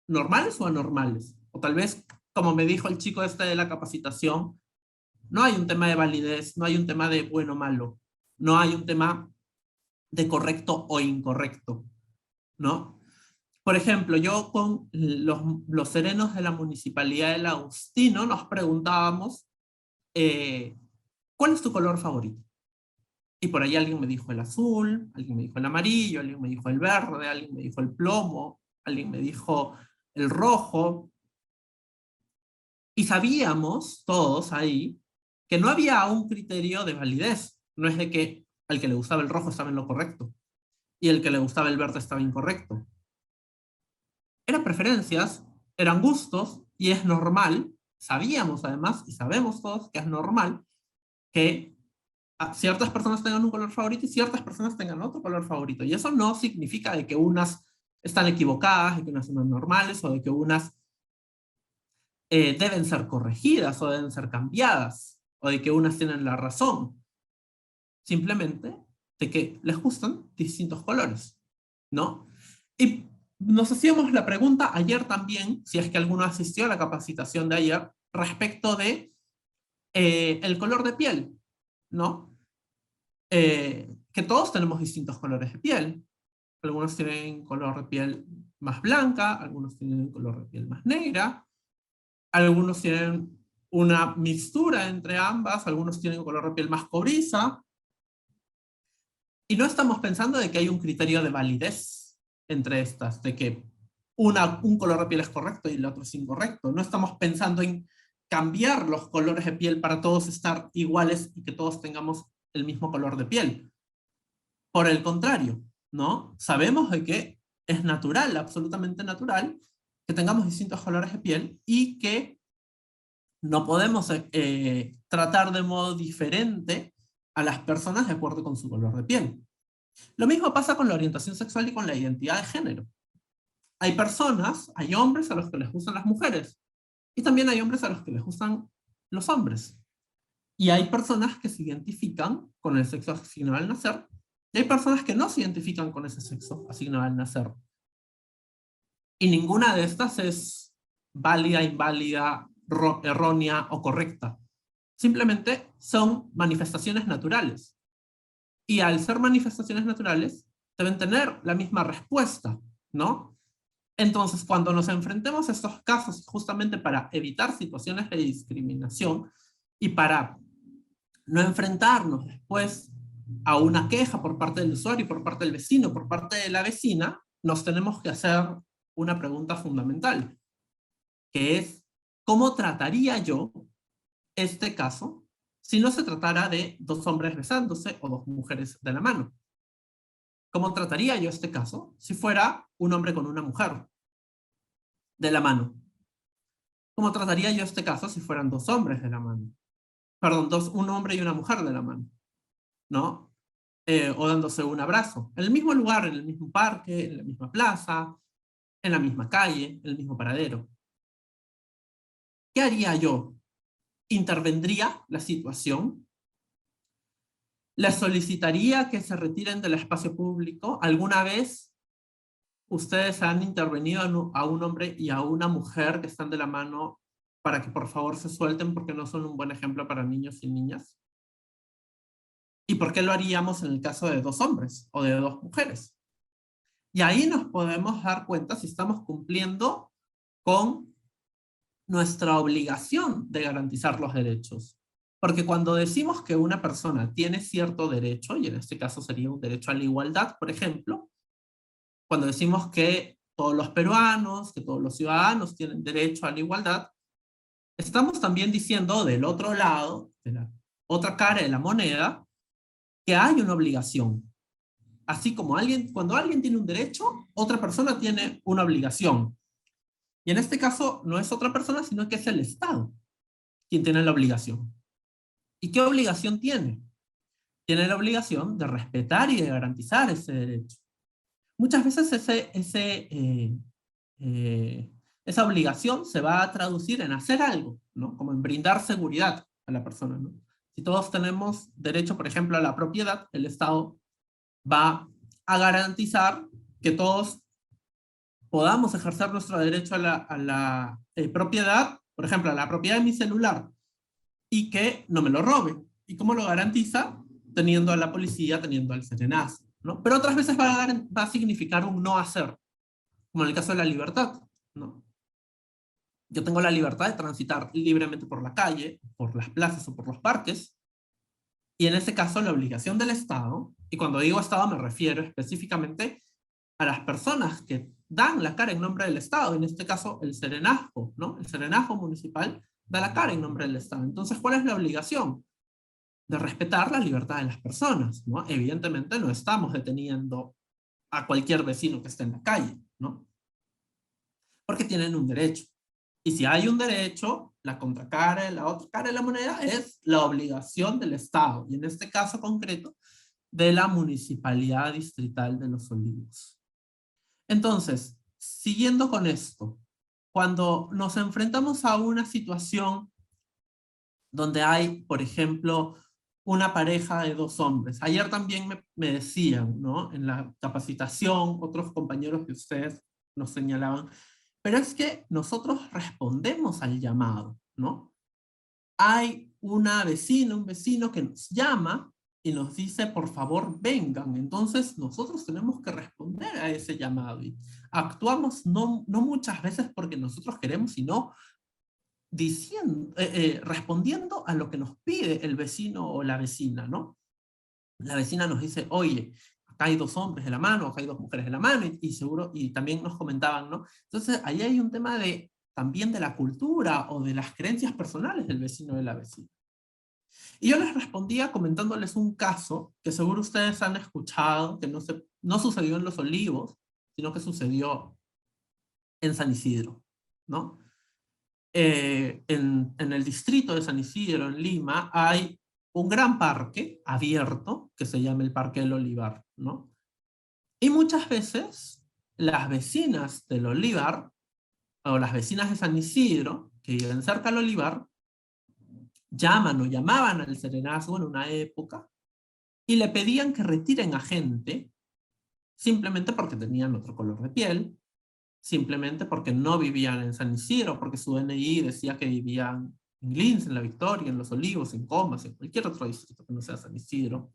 normales o anormales? O tal vez, como me dijo el chico este de la capacitación, no hay un tema de validez, no hay un tema de bueno o malo, no hay un tema de correcto o incorrecto, ¿no? Por ejemplo, yo con los serenos de la Municipalidad del Agustino nos preguntábamos, ¿cuál es tu color favorito? Y por ahí alguien me dijo el azul, alguien me dijo el amarillo, alguien me dijo el verde, alguien me dijo el plomo, alguien me dijo el rojo. Y sabíamos todos ahí que no había un criterio de validez. No es de que al que le gustaba el rojo estaba en lo correcto y el que le gustaba el verde estaba incorrecto. Eran preferencias, eran gustos, y es normal, sabíamos además, y sabemos todos que es normal, que ciertas personas tengan un color favorito y ciertas personas tengan otro color favorito. Y eso no significa de que unas están equivocadas, de que unas son normales, o de que unas deben ser corregidas, o deben ser cambiadas, o de que unas tienen la razón. Simplemente de que les gustan distintos colores, ¿no? Y nos hacíamos la pregunta ayer también, si es que alguno asistió a la capacitación de ayer, respecto de el color de piel, ¿no? Que todos tenemos distintos colores de piel. Algunos tienen color de piel más blanca, algunos tienen color de piel más negra, algunos tienen una mixtura entre ambas, algunos tienen color de piel más cobriza. Y no estamos pensando de que hay un criterio de validez entre estas, de que un color de piel es correcto y el otro es incorrecto. No estamos pensando en cambiar los colores de piel para todos estar iguales y que todos tengamos el mismo color de piel. Por el contrario, ¿no? Sabemos de que es natural, absolutamente natural, que tengamos distintos colores de piel y que no podemos tratar de modo diferente a las personas de acuerdo con su color de piel. Lo mismo pasa con la orientación sexual y con la identidad de género. Hay personas, hay hombres a los que les gustan las mujeres, y también hay hombres a los que les gustan los hombres. Y hay personas que se identifican con el sexo asignado al nacer, y hay personas que no se identifican con ese sexo asignado al nacer. Y ninguna de estas es válida, inválida, errónea o correcta. Simplemente son manifestaciones naturales. Y al ser manifestaciones naturales, deben tener la misma respuesta, ¿no? Entonces, cuando nos enfrentemos a estos casos, justamente para evitar situaciones de discriminación y para no enfrentarnos después a una queja por parte del usuario, por parte del vecino, por parte de la vecina, nos tenemos que hacer una pregunta fundamental, que es, ¿cómo trataría yo este caso si no se tratara de dos hombres besándose o dos mujeres de la mano? ¿Cómo trataría yo este caso si fuera un hombre con una mujer de la mano? ¿Cómo trataría yo este caso si fueran dos hombres de la mano? Perdón, un hombre y una mujer de la mano, ¿no? O dándose un abrazo. En el mismo lugar, en el mismo parque, en la misma plaza, en la misma calle, en el mismo paradero. ¿Qué haría yo? ¿Intervendría la situación? ¿Les solicitaría que se retiren del espacio público? ¿Alguna vez ustedes han intervenido a un hombre y a una mujer que están de la mano para que por favor se suelten porque no son un buen ejemplo para niños y niñas? ¿Y por qué lo haríamos en el caso de 2 hombres o de 2 mujeres? Y ahí nos podemos dar cuenta si estamos cumpliendo con nuestra obligación de garantizar los derechos. Porque cuando decimos que una persona tiene cierto derecho, y en este caso sería un derecho a la igualdad, por ejemplo, cuando decimos que todos los peruanos, que todos los ciudadanos tienen derecho a la igualdad, estamos también diciendo del otro lado, de la otra cara de la moneda, que hay una obligación. Así como cuando alguien tiene un derecho, otra persona tiene una obligación. Y en este caso no es otra persona, sino que es el Estado quien tiene la obligación. ¿Y qué obligación tiene? Tiene la obligación de respetar y de garantizar ese derecho. Muchas veces esa obligación se va a traducir en hacer algo, ¿no? Como en brindar seguridad a la persona, ¿no? Si todos tenemos derecho, por ejemplo, a la propiedad, el Estado va a garantizar que todos podamos ejercer nuestro derecho a la propiedad, por ejemplo, a la propiedad de mi celular, y que no me lo roben. ¿Y cómo lo garantiza? Teniendo a la policía, teniendo al serenazo, ¿no? Pero otras veces va a significar un no hacer, como en el caso de la libertad, ¿no? Yo tengo la libertad de transitar libremente por la calle, por las plazas o por los parques, y en ese caso la obligación del Estado, y cuando digo Estado me refiero específicamente a las personas que dan la cara en nombre del Estado, en este caso el serenazgo, ¿no? El serenazgo municipal da la cara en nombre del Estado. Entonces, ¿cuál es la obligación? De respetar la libertad de las personas, ¿no? Evidentemente no estamos deteniendo a cualquier vecino que esté en la calle, ¿no? Porque tienen un derecho. Y si hay un derecho, la contracara, la otra cara de la moneda es la obligación del Estado, y en este caso concreto, de la Municipalidad Distrital de Los Olivos. Entonces, siguiendo con esto, cuando nos enfrentamos a una situación donde hay, por ejemplo, una pareja de 2 hombres. Ayer también me decían, ¿no? En la capacitación, otros compañeros de ustedes nos señalaban, pero es que nosotros respondemos al llamado, ¿no? Hay una vecina, un vecino que nos llama y nos dice, por favor, vengan. Entonces nosotros tenemos que responder a ese llamado. Y actuamos no muchas veces porque nosotros queremos, sino diciendo, respondiendo a lo que nos pide el vecino o la vecina, ¿no? La vecina nos dice, oye, acá hay 2 hombres de la mano, acá hay 2 mujeres de la mano, y seguro, y también nos comentaban, ¿no? Entonces, ahí hay un tema también de la cultura o de las creencias personales del vecino o de la vecina. Y yo les respondía comentándoles un caso que seguro ustedes han escuchado, que no sucedió en Los Olivos, sino que sucedió en San Isidro, ¿no? En el distrito de San Isidro, en Lima, hay un gran parque abierto que se llama el Parque del Olivar, ¿no? Y muchas veces las vecinas del Olivar, o las vecinas de San Isidro, que viven cerca del Olivar, llaman o llamaban al serenazgo en una época y le pedían que retiren a gente simplemente porque tenían otro color de piel, simplemente porque no vivían en San Isidro, porque su DNI decía que vivían en Lins, en La Victoria, en Los Olivos, en Comas, en cualquier otro distrito que no sea San Isidro,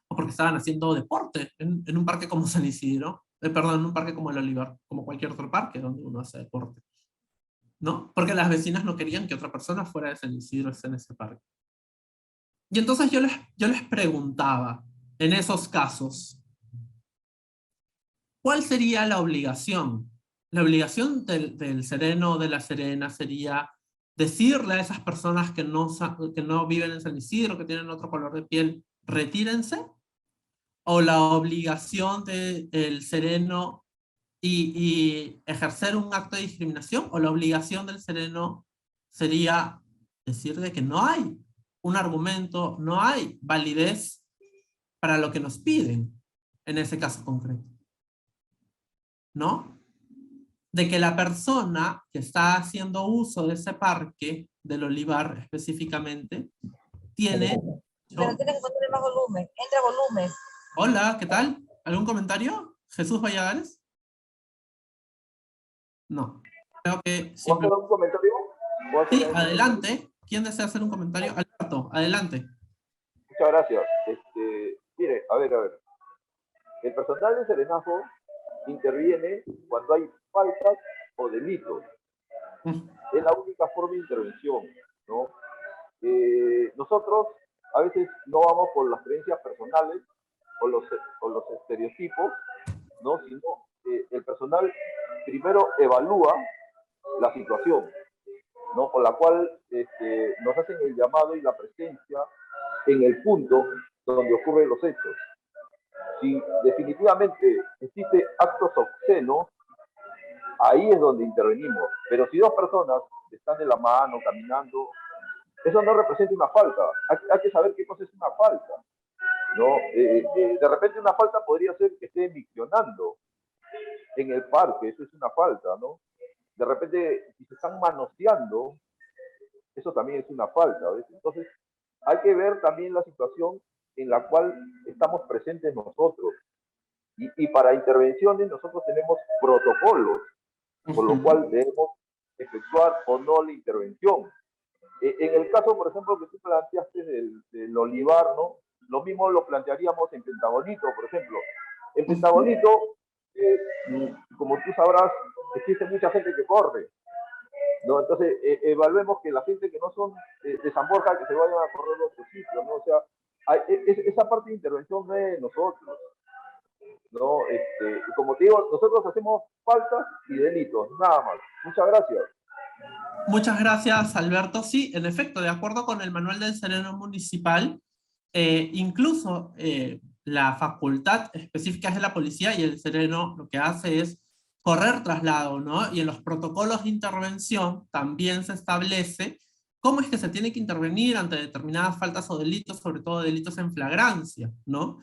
o porque estaban haciendo deporte en un parque como San Isidro, perdón, en un parque como el Olivar, como cualquier otro parque donde uno hace deporte, ¿no? Porque las vecinas no querían que otra persona fuera de San Isidro en ese parque. Y entonces yo les preguntaba, en esos casos, ¿cuál sería la obligación? La obligación del sereno o de la serena sería decirle a esas personas que no viven en San Isidro, que tienen otro color de piel, retírense, o la obligación del sereno y ejercer un acto de discriminación, o la obligación del sereno sería decirle que no hay un argumento, no hay validez para lo que nos piden en ese caso concreto, ¿no? De que la persona que está haciendo uso de ese parque del Olivar específicamente tiene... Pero tiene que ponerle más volumen, entra volumen. Hola, ¿qué tal? ¿Algún comentario? ¿Jesús Valladares? No. Creo que... ¿Puedo hacer un comentario? Sí, adelante. ¿Quién desea hacer un comentario? Alberto, adelante. Muchas gracias. Mire, a ver. El personal de serenazgo interviene cuando hay faltas o delitos. Es la única forma de intervención, ¿no? Nosotros a veces no vamos por las creencias personales o los estereotipos, ¿no? Sino el personal primero evalúa la situación, ¿no? Por la cual nos hacen el llamado y la presencia en el punto donde ocurren los hechos. Si definitivamente existe actos obscenos, ahí es donde intervenimos. Pero si dos personas están de la mano, caminando, eso no representa una falta. Hay que saber qué cosa es una falta, ¿no? De repente una falta podría ser que esté miccionando en el parque, eso es una falta, ¿no? De repente, si se están manoseando, eso también es una falta, ¿ves? Entonces, hay que ver también la situación en la cual estamos presentes nosotros. Y para intervenciones nosotros tenemos protocolos, por lo cual debemos efectuar o no la intervención. En el caso, por ejemplo, que tú planteaste del olivar, ¿no? Lo mismo lo plantearíamos en Pentagonito, por ejemplo. En Pentagonito, como tú sabrás, existe mucha gente que corre, ¿no? Entonces, evaluemos que la gente que no son de San Borja, que se vayan a correr a otro sitio, ¿no? O sea, esa parte de intervención no es de nosotros, ¿no? Como te digo, nosotros hacemos faltas y delitos, nada más. Muchas gracias. Muchas gracias, Alberto. Sí, en efecto, de acuerdo con el manual del Sereno Municipal, incluso la facultad específica es de la policía y el Sereno lo que hace es correr traslado, ¿no? Y en los protocolos de intervención también se establece cómo es que se tiene que intervenir ante determinadas faltas o delitos, sobre todo delitos en flagrancia, ¿no?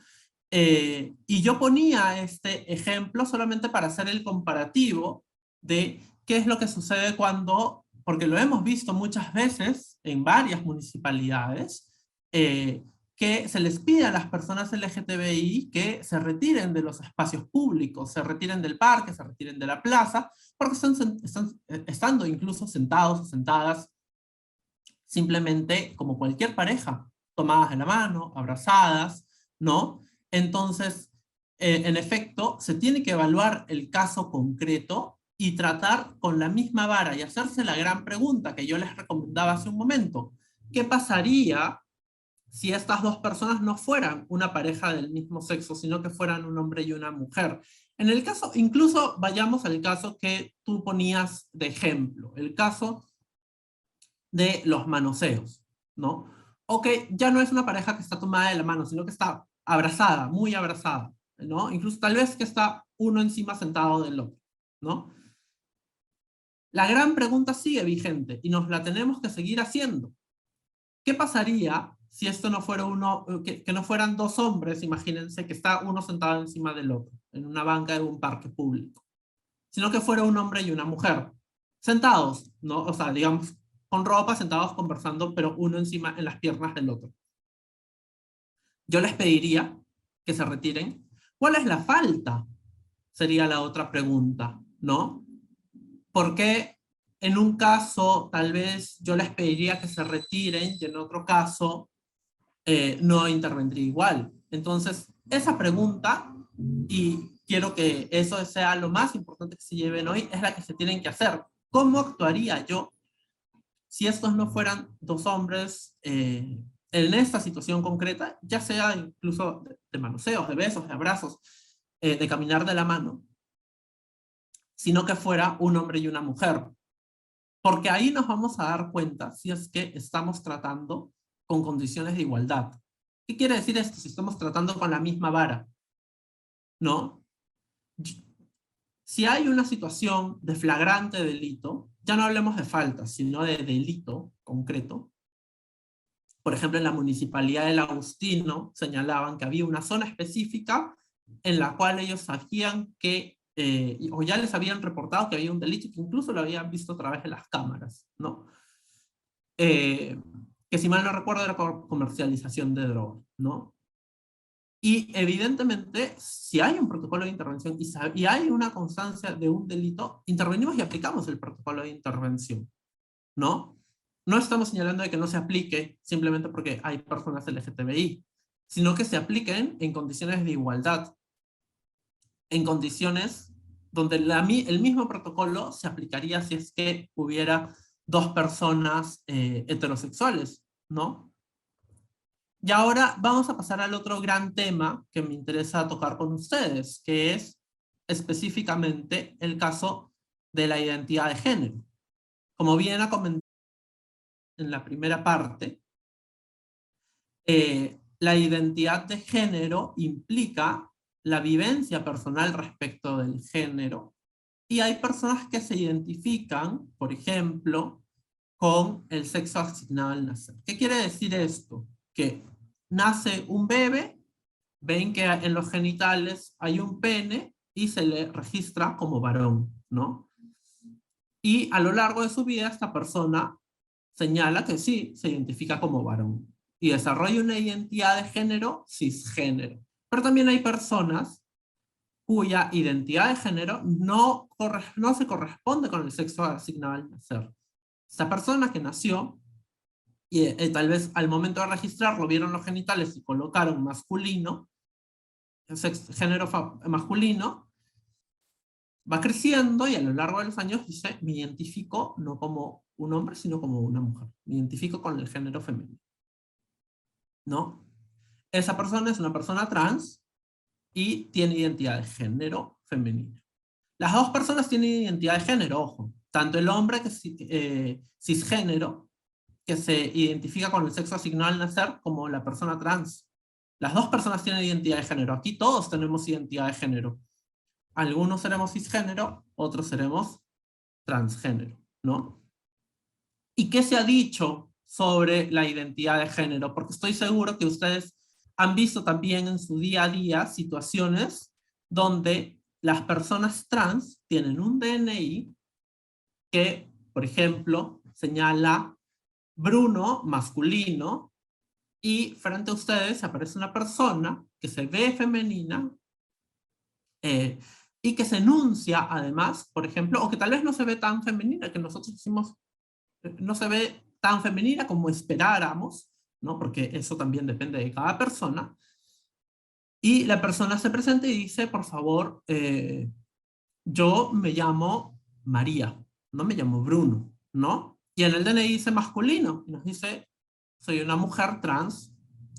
Y yo ponía este ejemplo solamente para hacer el comparativo de qué es lo que sucede cuando, porque lo hemos visto muchas veces en varias municipalidades, que se les pide a las personas LGTBI que se retiren de los espacios públicos, se retiren del parque, se retiren de la plaza, porque están estando incluso sentados o sentadas simplemente como cualquier pareja, tomadas de la mano, abrazadas, ¿no? Entonces, en efecto, se tiene que evaluar el caso concreto y tratar con la misma vara y hacerse la gran pregunta que yo les recomendaba hace un momento. ¿Qué pasaría si estas dos personas no fueran una pareja del mismo sexo, sino que fueran un hombre y una mujer? En el caso, incluso vayamos al caso que tú ponías de ejemplo, el caso de los manoseos, ¿no? Ok, ya no es una pareja que está tomada de la mano, sino que está abrazada, muy abrazada, ¿no? Incluso tal vez que está uno encima sentado del otro, ¿no? La gran pregunta sigue vigente y nos la tenemos que seguir haciendo. ¿Qué pasaría si esto no fuera que no fueran dos hombres, imagínense que está uno sentado encima del otro, en una banca de un parque público, sino que fuera un hombre y una mujer, sentados, ¿no? O sea, digamos, con ropa, sentados conversando, pero uno encima en las piernas del otro. Yo les pediría que se retiren. ¿Cuál es la falta? Sería la otra pregunta, ¿no? ¿Por qué en un caso tal vez yo les pediría que se retiren y en otro caso no intervendría igual? Entonces, esa pregunta, y quiero que eso sea lo más importante que se lleven hoy, es la que se tienen que hacer. ¿Cómo actuaría yo si estos no fueran dos hombres en esta situación concreta, ya sea incluso de manoseos, de besos, de abrazos, de caminar de la mano, sino que fuera un hombre y una mujer? Porque ahí nos vamos a dar cuenta si es que estamos tratando con condiciones de igualdad. ¿Qué quiere decir esto? Si estamos tratando con la misma vara, ¿no? Si hay una situación de flagrante delito, ya no hablemos de falta, sino de delito concreto. Por ejemplo, en la Municipalidad del Agustino señalaban que había una zona específica en la cual ellos sabían que, o ya les habían reportado que había un delito, que incluso lo habían visto a través de las cámaras, ¿no? Que si mal no recuerdo era comercialización de droga, ¿no? Y evidentemente, si hay un protocolo de intervención y hay una constancia de un delito, intervenimos y aplicamos el protocolo de intervención, ¿no? no estamos señalando de que no se aplique simplemente porque hay personas LGTBI, sino que se apliquen en condiciones de igualdad, en condiciones donde el mismo protocolo se aplicaría si es que hubiera dos personas heterosexuales, ¿no? Y ahora vamos a pasar al otro gran tema que me interesa tocar con ustedes, que es específicamente el caso de la identidad de género. Como bien ha comentado en la primera parte, la identidad de género implica la vivencia personal respecto del género, y hay personas que se identifican, por ejemplo, con el sexo asignado al nacer. ¿Qué quiere decir esto? Que nace un bebé, ven que en los genitales hay un pene y se le registra como varón, ¿no? Y a lo largo de su vida esta persona señala que sí, se identifica como varón y desarrolla una identidad de género cisgénero. Pero también hay personas cuya identidad de género no se corresponde con el sexo asignado al nacer. Esta persona que nació, y tal vez al momento de registrarlo vieron los genitales y colocaron masculino, género masculino, va creciendo y a lo largo de los años dice, me identifico no como un hombre, sino como una mujer. Me identifico con el género femenino, ¿no? Esa persona es una persona trans y tiene identidad de género femenina. Las dos personas tienen identidad de género, ojo. Tanto el hombre que es cisgénero, que se identifica con el sexo asignado al nacer, como la persona trans. Las dos personas tienen identidad de género. Aquí todos tenemos identidad de género. Algunos seremos cisgénero, otros seremos transgénero, ¿no? ¿Y qué se ha dicho sobre la identidad de género? Porque estoy seguro que ustedes han visto también en su día a día situaciones donde las personas trans tienen un DNI que, por ejemplo, señala Bruno masculino, y frente a ustedes aparece una persona que se ve femenina y que se enuncia además, por ejemplo, o que tal vez no se ve tan femenina, que nosotros decimos no se ve tan femenina como esperáramos, ¿no? Porque eso también depende de cada persona. Y la persona se presenta y dice, por favor, yo me llamo María, no me llamo Bruno, ¿no? Y en el DNI dice masculino, y nos dice, soy una mujer trans,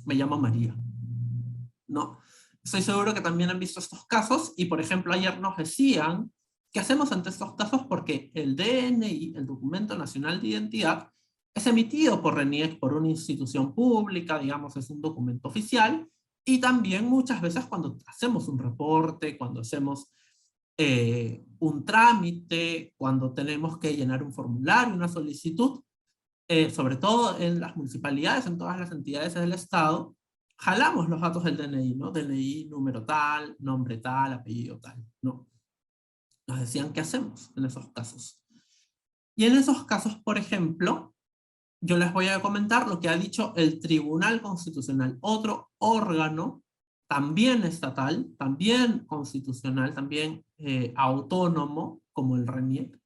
me llamo María, ¿no? Estoy seguro que también han visto estos casos, y por ejemplo ayer nos decían, ¿qué hacemos ante estos casos? Porque el DNI, el Documento Nacional de Identidad, es emitido por RENIEC, por una institución pública, digamos, es un documento oficial, y también muchas veces cuando hacemos un reporte, cuando hacemos un trámite, cuando tenemos que llenar un formulario, una solicitud, sobre todo en las municipalidades, en todas las entidades del Estado, jalamos los datos del DNI, ¿no? DNI, número tal, nombre tal, apellido tal, ¿no? Nos decían qué hacemos en esos casos. Y en esos casos, por ejemplo, yo les voy a comentar lo que ha dicho el Tribunal Constitucional, otro órgano también estatal, también constitucional, también autónomo, como el RENIEC,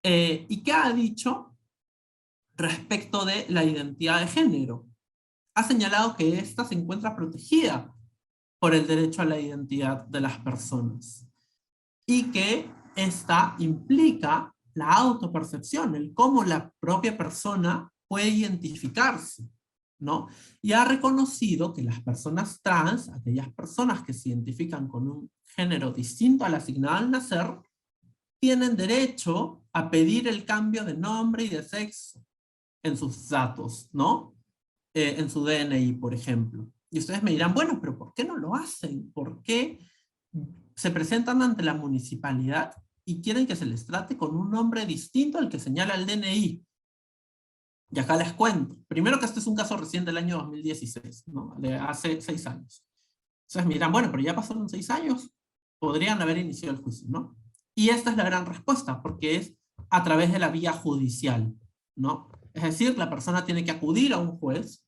y qué ha dicho respecto de la identidad de género. Ha señalado que ésta se encuentra protegida por el derecho a la identidad de las personas y que esta implica la autopercepción, el cómo la propia persona puede identificarse, ¿no? Y ha reconocido que las personas trans, aquellas personas que se identifican con un género distinto al asignado al nacer, tienen derecho a pedir el cambio de nombre y de sexo en sus datos, ¿no? En su DNI, por ejemplo. Y ustedes me dirán, bueno, pero ¿por qué no lo hacen? ¿Por qué se presentan ante la municipalidad y quieren que se les trate con un nombre distinto al que señala el DNI? Y acá les cuento. Primero que este es un caso recién del año 2016, ¿no? De hace 6 años. Entonces me dirán, bueno, pero ya pasaron 6 años, podrían haber iniciado el juicio, ¿no? Y esta es la gran respuesta, porque es a través de la vía judicial, ¿no? Es decir, la persona tiene que acudir a un juez,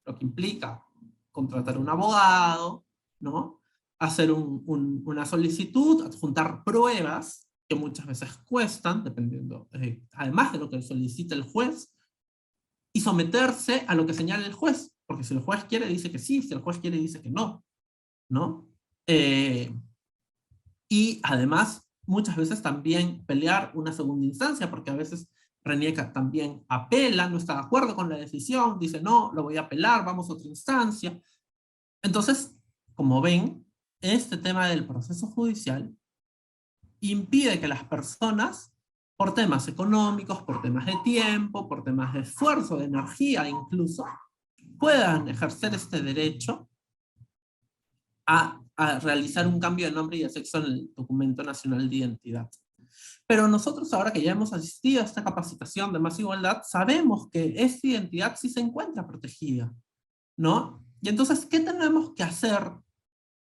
lo que implica contratar un abogado, ¿no? Hacer una solicitud, adjuntar pruebas que muchas veces cuestan, dependiendo, además de lo que solicita el juez, y someterse a lo que señala el juez, porque si el juez quiere dice que sí, si el juez quiere dice que no, ¿no? Y además, muchas veces también pelear una segunda instancia, porque a veces reniega también apela, no está de acuerdo con la decisión, dice no, lo voy a apelar, vamos a otra instancia. Entonces, como ven, este tema del proceso judicial impide que las personas, por temas económicos, por temas de tiempo, por temas de esfuerzo, de energía incluso, puedan ejercer este derecho a realizar un cambio de nombre y de sexo en el documento nacional de identidad. Pero nosotros ahora que ya hemos asistido a esta capacitación de Más Igualdad, sabemos que esta identidad sí se encuentra protegida, ¿no? Y entonces, ¿qué tenemos que hacer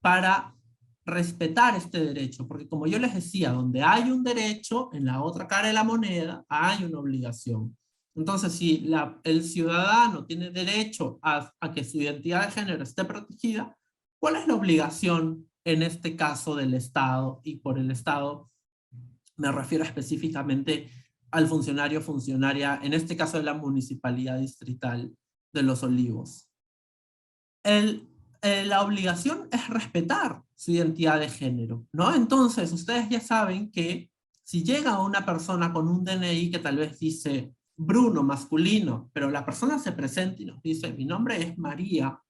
para respetar este derecho? Porque como yo les decía, donde hay un derecho, en la otra cara de la moneda hay una obligación. Entonces, si el ciudadano tiene derecho a que su identidad de género esté protegida, ¿cuál es la obligación en este caso del Estado? Y por el Estado me refiero específicamente al funcionario, funcionaria, en este caso de la Municipalidad Distrital de Los Olivos. La obligación es respetar su identidad de género, ¿no? Entonces, ustedes ya saben que si llega una persona con un DNI que tal vez dice Bruno, masculino, pero la persona se presenta y nos dice, mi nombre es María,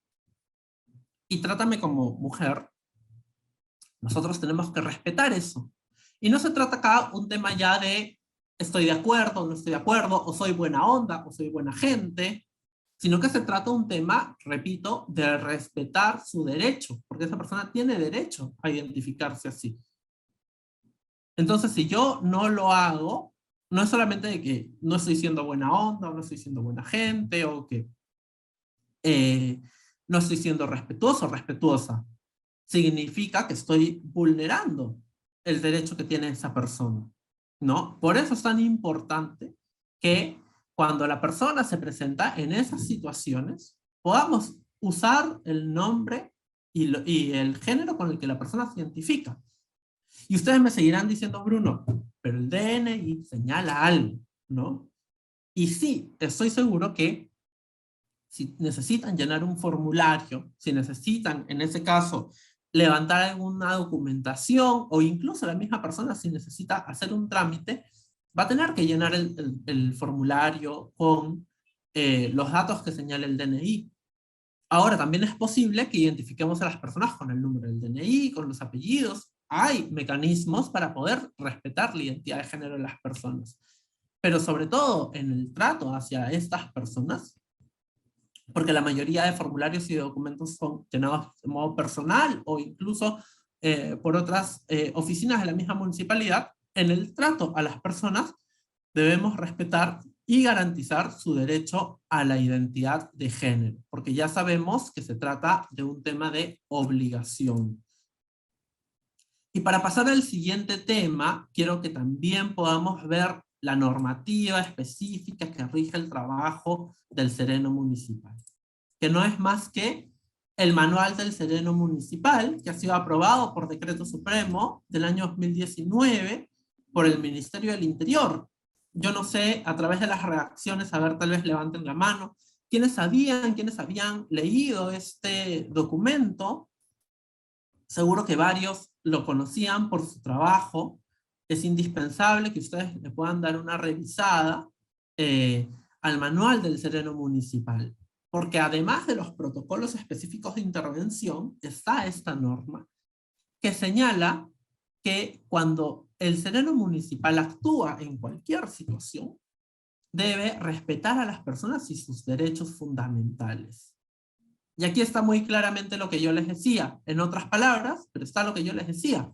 y trátame como mujer, nosotros tenemos que respetar eso. Y no se trata acá un tema ya de estoy de acuerdo o no estoy de acuerdo, o soy buena onda, o soy buena gente, sino que se trata un tema, repito, de respetar su derecho, porque esa persona tiene derecho a identificarse así. Entonces, si yo no lo hago, no es solamente de que no estoy siendo buena onda, o no estoy siendo buena gente, o que no estoy siendo respetuoso o respetuosa. Significa que estoy vulnerando el derecho que tiene esa persona, ¿no? Por eso es tan importante que cuando la persona se presenta en esas situaciones, podamos usar el nombre y el género con el que la persona se identifica. Y ustedes me seguirán diciendo, Bruno, pero el DNI señala algo, ¿no? Y sí, estoy seguro que si necesitan llenar un formulario, si necesitan, en ese caso, levantar alguna documentación, o incluso la misma persona si necesita hacer un trámite, va a tener que llenar el formulario con los datos que señala el DNI. Ahora, también es posible que identifiquemos a las personas con el número del DNI, con los apellidos. Hay mecanismos para poder respetar la identidad de género de las personas. Pero sobre todo en el trato hacia estas personas, porque la mayoría de formularios y de documentos son llenados de modo personal o incluso por otras oficinas de la misma municipalidad, en el trato a las personas debemos respetar y garantizar su derecho a la identidad de género, porque ya sabemos que se trata de un tema de obligación. Y para pasar al siguiente tema, quiero que también podamos ver la normativa específica que rige el trabajo del sereno municipal, que no es más que el manual del sereno municipal, que ha sido aprobado por decreto supremo del año 2019 por el Ministerio del Interior. Yo no sé, a través de las reacciones, a ver, tal vez levanten la mano, ¿quiénes habían leído este documento? Seguro que varios lo conocían por su trabajo. Es indispensable que ustedes le puedan dar una revisada al manual del sereno municipal, porque además de los protocolos específicos de intervención, está esta norma que señala que cuando el sereno municipal actúa en cualquier situación, debe respetar a las personas y sus derechos fundamentales. Y aquí está muy claramente lo que yo les decía, en otras palabras, pero está lo que yo les decía.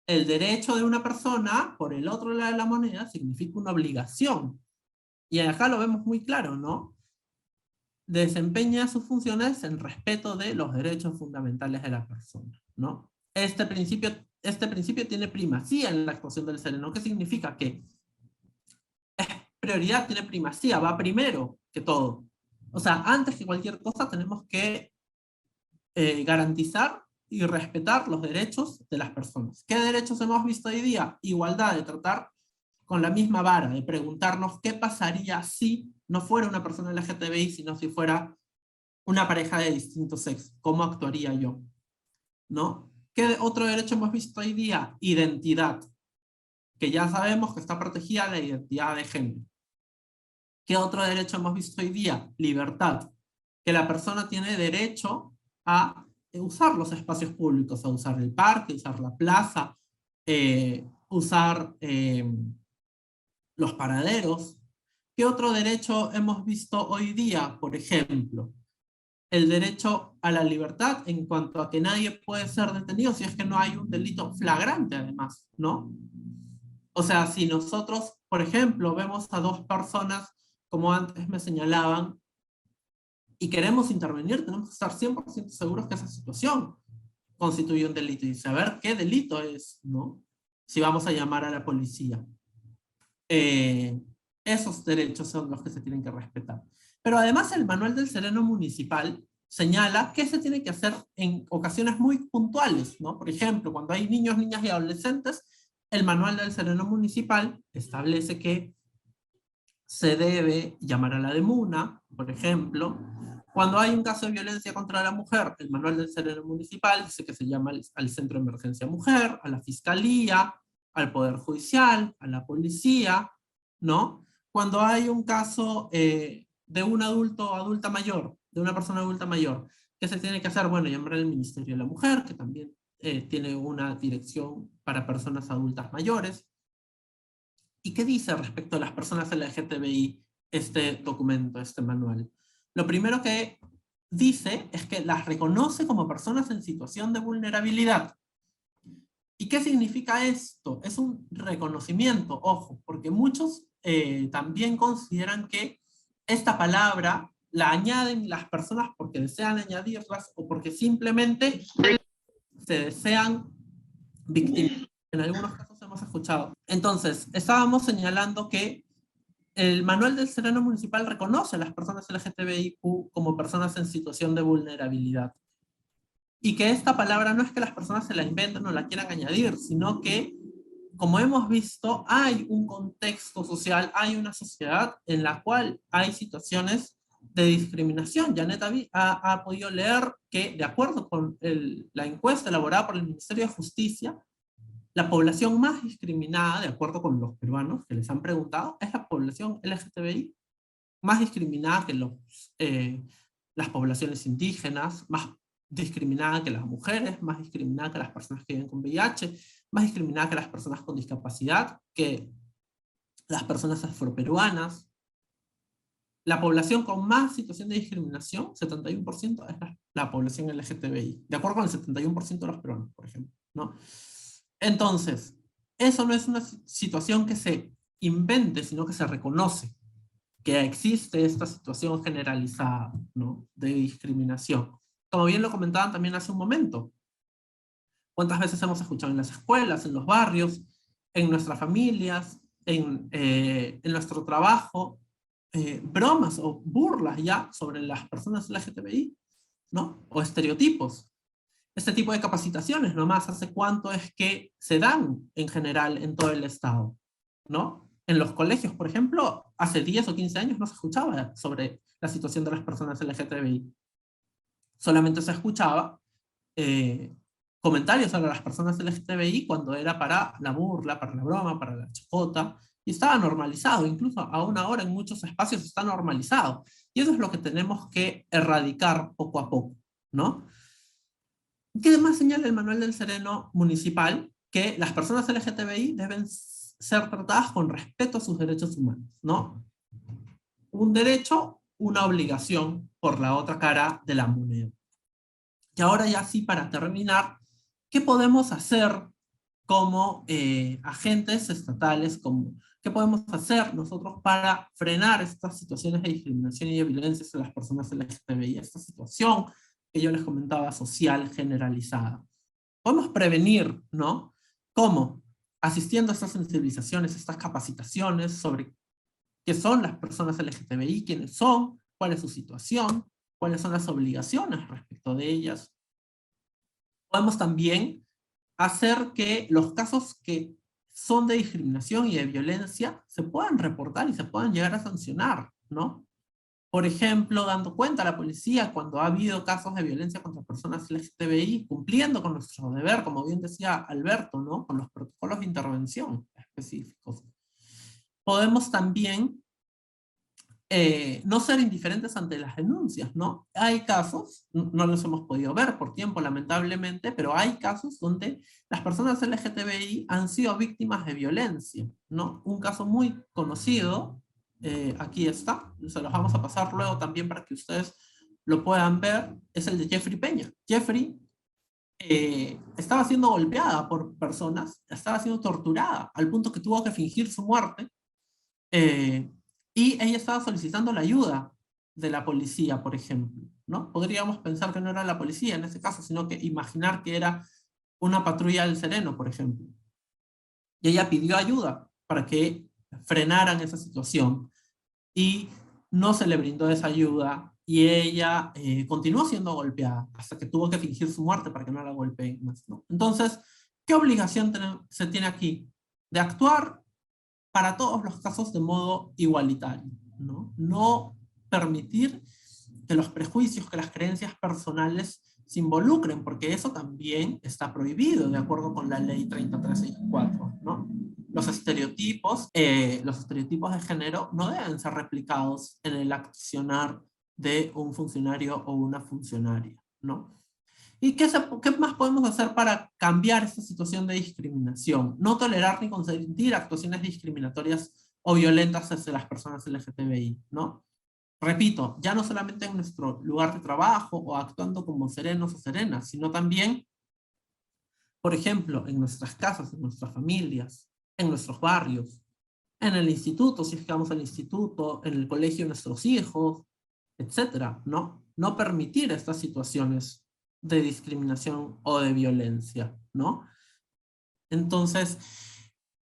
El derecho de una persona, por el otro lado de la moneda, significa una obligación. Y acá lo vemos muy claro, ¿no? Desempeña sus funciones en respeto de los derechos fundamentales de la persona, ¿no? Este principio tiene primacía en la actuación del sereno. ¿Qué significa? Que es prioridad, tiene primacía, va primero que todo. O sea, antes que cualquier cosa tenemos que garantizar y respetar los derechos de las personas. ¿Qué derechos hemos visto hoy día? Igualdad, de tratar con la misma vara, de preguntarnos qué pasaría si no fuera una persona LGTBI, sino si fuera una pareja de distinto sexo. ¿Cómo actuaría yo? ¿No? ¿Qué otro derecho hemos visto hoy día? Identidad, que ya sabemos que está protegida la identidad de género. ¿Qué otro derecho hemos visto hoy día? Libertad, que la persona tiene derecho a usar los espacios públicos, a usar el parque, usar la plaza, usar los paraderos. ¿Qué otro derecho hemos visto hoy día? Por ejemplo, el derecho a la libertad en cuanto a que nadie puede ser detenido si es que no hay un delito flagrante además, ¿no? O sea, si nosotros, por ejemplo, vemos a dos personas, como antes me señalaban, y queremos intervenir, tenemos que estar 100% seguros que esa situación constituye un delito y saber qué delito es, ¿no? Si vamos a llamar a la policía. Esos derechos son los que se tienen que respetar. Pero además el manual del sereno municipal señala qué se tiene que hacer en ocasiones muy puntuales, ¿no? Por ejemplo, cuando hay niños, niñas y adolescentes, el manual del sereno municipal establece que se debe llamar a la DEMUNA, por ejemplo. Cuando hay un caso de violencia contra la mujer, el manual del sereno municipal dice que se llama al Centro de Emergencia Mujer, a la Fiscalía, al Poder Judicial, a la Policía, ¿no? Cuando hay un caso de un adulto o adulta mayor, de una persona adulta mayor, ¿qué se tiene que hacer? Bueno, llamar al Ministerio de la Mujer, que también tiene una dirección para personas adultas mayores. ¿Y qué dice respecto a las personas LGTBI este documento, este manual? Lo primero que dice es que las reconoce como personas en situación de vulnerabilidad. ¿Y qué significa esto? Es un reconocimiento, ojo, porque muchos también consideran que esta palabra la añaden las personas porque desean añadirlas o porque simplemente se desean victimizar. En algunos casos hemos escuchado. Entonces, estábamos señalando que el manual del sereno municipal reconoce a las personas LGTBIQ como personas en situación de vulnerabilidad. Y que esta palabra no es que las personas se la inventen o la quieran añadir, sino que, como hemos visto, hay un contexto social, hay una sociedad en la cual hay situaciones de discriminación. Janet ha podido leer que, de acuerdo con la encuesta elaborada por el Ministerio de Justicia, la población más discriminada, de acuerdo con los peruanos que les han preguntado, es la población LGTBI, más discriminada que las poblaciones indígenas, más discriminada que las mujeres, más discriminada que las personas que viven con VIH, más discriminada que las personas con discapacidad, que las personas afroperuanas. La población con más situación de discriminación, 71%, es la población LGTBI, de acuerdo con el 71% de los peruanos, por ejemplo, ¿no? Entonces, eso no es una situación que se invente, sino que se reconoce que existe esta situación generalizada, ¿no?, de discriminación. Como bien lo comentaban también hace un momento, ¿cuántas veces hemos escuchado en las escuelas, en los barrios, en nuestras familias, en nuestro trabajo, bromas o burlas ya sobre las personas LGTBI, ¿no? O estereotipos? Este tipo de capacitaciones nomás, ¿hace cuánto es que se dan en general en todo el estado? ¿No? En los colegios, por ejemplo, hace 10 o 15 años no se escuchaba sobre la situación de las personas LGTBI. Solamente se escuchaba comentarios sobre las personas LGTBI cuando era para la burla, para la broma, para la chacota, y estaba normalizado, incluso aún ahora en muchos espacios está normalizado. Y eso es lo que tenemos que erradicar poco a poco, ¿no? ¿Qué más señala el manual del sereno municipal? Que las personas LGTBI deben ser tratadas con respeto a sus derechos humanos, ¿no? Un derecho, una obligación por la otra cara de la moneda. Y ahora ya sí, para terminar, ¿qué podemos hacer como agentes estatales? ¿Qué podemos hacer nosotros para frenar estas situaciones de discriminación y de violencia hacia las personas LGTBI? Esta situación que yo les comentaba, social, generalizada. Podemos prevenir, ¿no? ¿Cómo? Asistiendo a estas sensibilizaciones, estas capacitaciones sobre qué son las personas LGTBI, quiénes son, cuál es su situación, cuáles son las obligaciones respecto de ellas. Podemos también hacer que los casos que son de discriminación y de violencia se puedan reportar y se puedan llegar a sancionar, ¿no? Por ejemplo, dando cuenta a la policía cuando ha habido casos de violencia contra personas LGTBI, cumpliendo con nuestro deber, como bien decía Alberto, ¿no? Con los protocolos de intervención específicos. Podemos también no ser indiferentes ante las denuncias, ¿no? Hay casos, no los hemos podido ver por tiempo lamentablemente, pero hay casos donde las personas LGTBI han sido víctimas de violencia, ¿no? Un caso muy conocido, aquí está, se los vamos a pasar luego también para que ustedes lo puedan ver, es el de Jeffrey Peña. Jeffrey estaba siendo golpeada por personas, estaba siendo torturada, al punto que tuvo que fingir su muerte, y ella estaba solicitando la ayuda de la policía, por ejemplo, ¿no? Podríamos pensar que no era la policía en ese caso, sino que imaginar que era una patrulla del Sereno, por ejemplo. Y ella pidió ayuda para que frenaran esa situación. Y no se le brindó esa ayuda, y ella continuó siendo golpeada, hasta que tuvo que fingir su muerte para que no la golpeen más, ¿no? Entonces, ¿qué obligación se tiene aquí? De actuar para todos los casos de modo igualitario, ¿no? No permitir que los prejuicios, que las creencias personales se involucren, porque eso también está prohibido de acuerdo con la ley 3364, ¿no? Los estereotipos de género no deben ser replicados en el accionar de un funcionario o una funcionaria, ¿no? ¿Y qué más podemos hacer para cambiar esta situación de discriminación? No tolerar ni consentir actuaciones discriminatorias o violentas hacia las personas LGTBI, ¿no? Repito, ya no solamente en nuestro lugar de trabajo o actuando como serenos o serenas, sino también, por ejemplo, en nuestras casas, en nuestras familias, en nuestros barrios, en el instituto, si es que vamos al instituto, en el colegio de nuestros hijos, etcétera, ¿no? No permitir estas situaciones de discriminación o de violencia, ¿no? Entonces,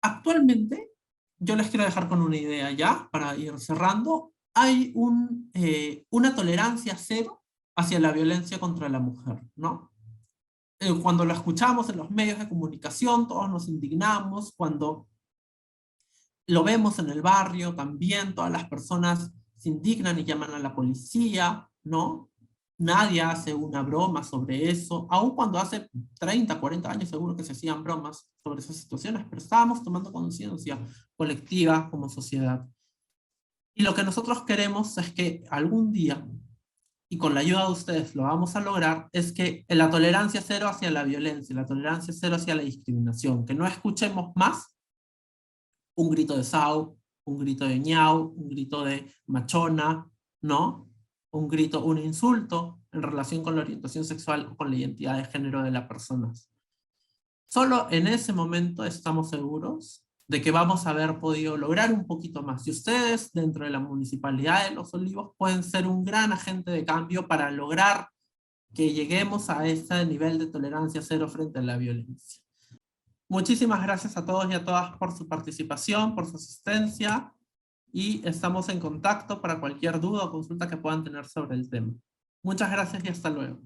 actualmente, yo les quiero dejar con una idea ya, para ir cerrando. Hay una tolerancia cero hacia la violencia contra la mujer, ¿no? Cuando lo escuchamos en los medios de comunicación, todos nos indignamos. Cuando lo vemos en el barrio, también todas las personas se indignan y llaman a la policía, ¿no? Nadie hace una broma sobre eso, aun cuando hace 30, 40 años seguro que se hacían bromas sobre esas situaciones, pero estábamos tomando conciencia colectiva como sociedad. Y lo que nosotros queremos es que algún día, y con la ayuda de ustedes lo vamos a lograr, es que la tolerancia cero hacia la violencia, la tolerancia cero hacia la discriminación, que no escuchemos más un grito de sau, un grito de ñau, un grito de machona, ¿no? Un grito, un insulto en relación con la orientación sexual o con la identidad de género de las personas. Solo en ese momento estamos seguros de que vamos a haber podido lograr un poquito más. Y ustedes, dentro de la Municipalidad de Los Olivos, pueden ser un gran agente de cambio para lograr que lleguemos a ese nivel de tolerancia cero frente a la violencia. Muchísimas gracias a todos y a todas por su participación, por su asistencia, y estamos en contacto para cualquier duda o consulta que puedan tener sobre el tema. Muchas gracias y hasta luego.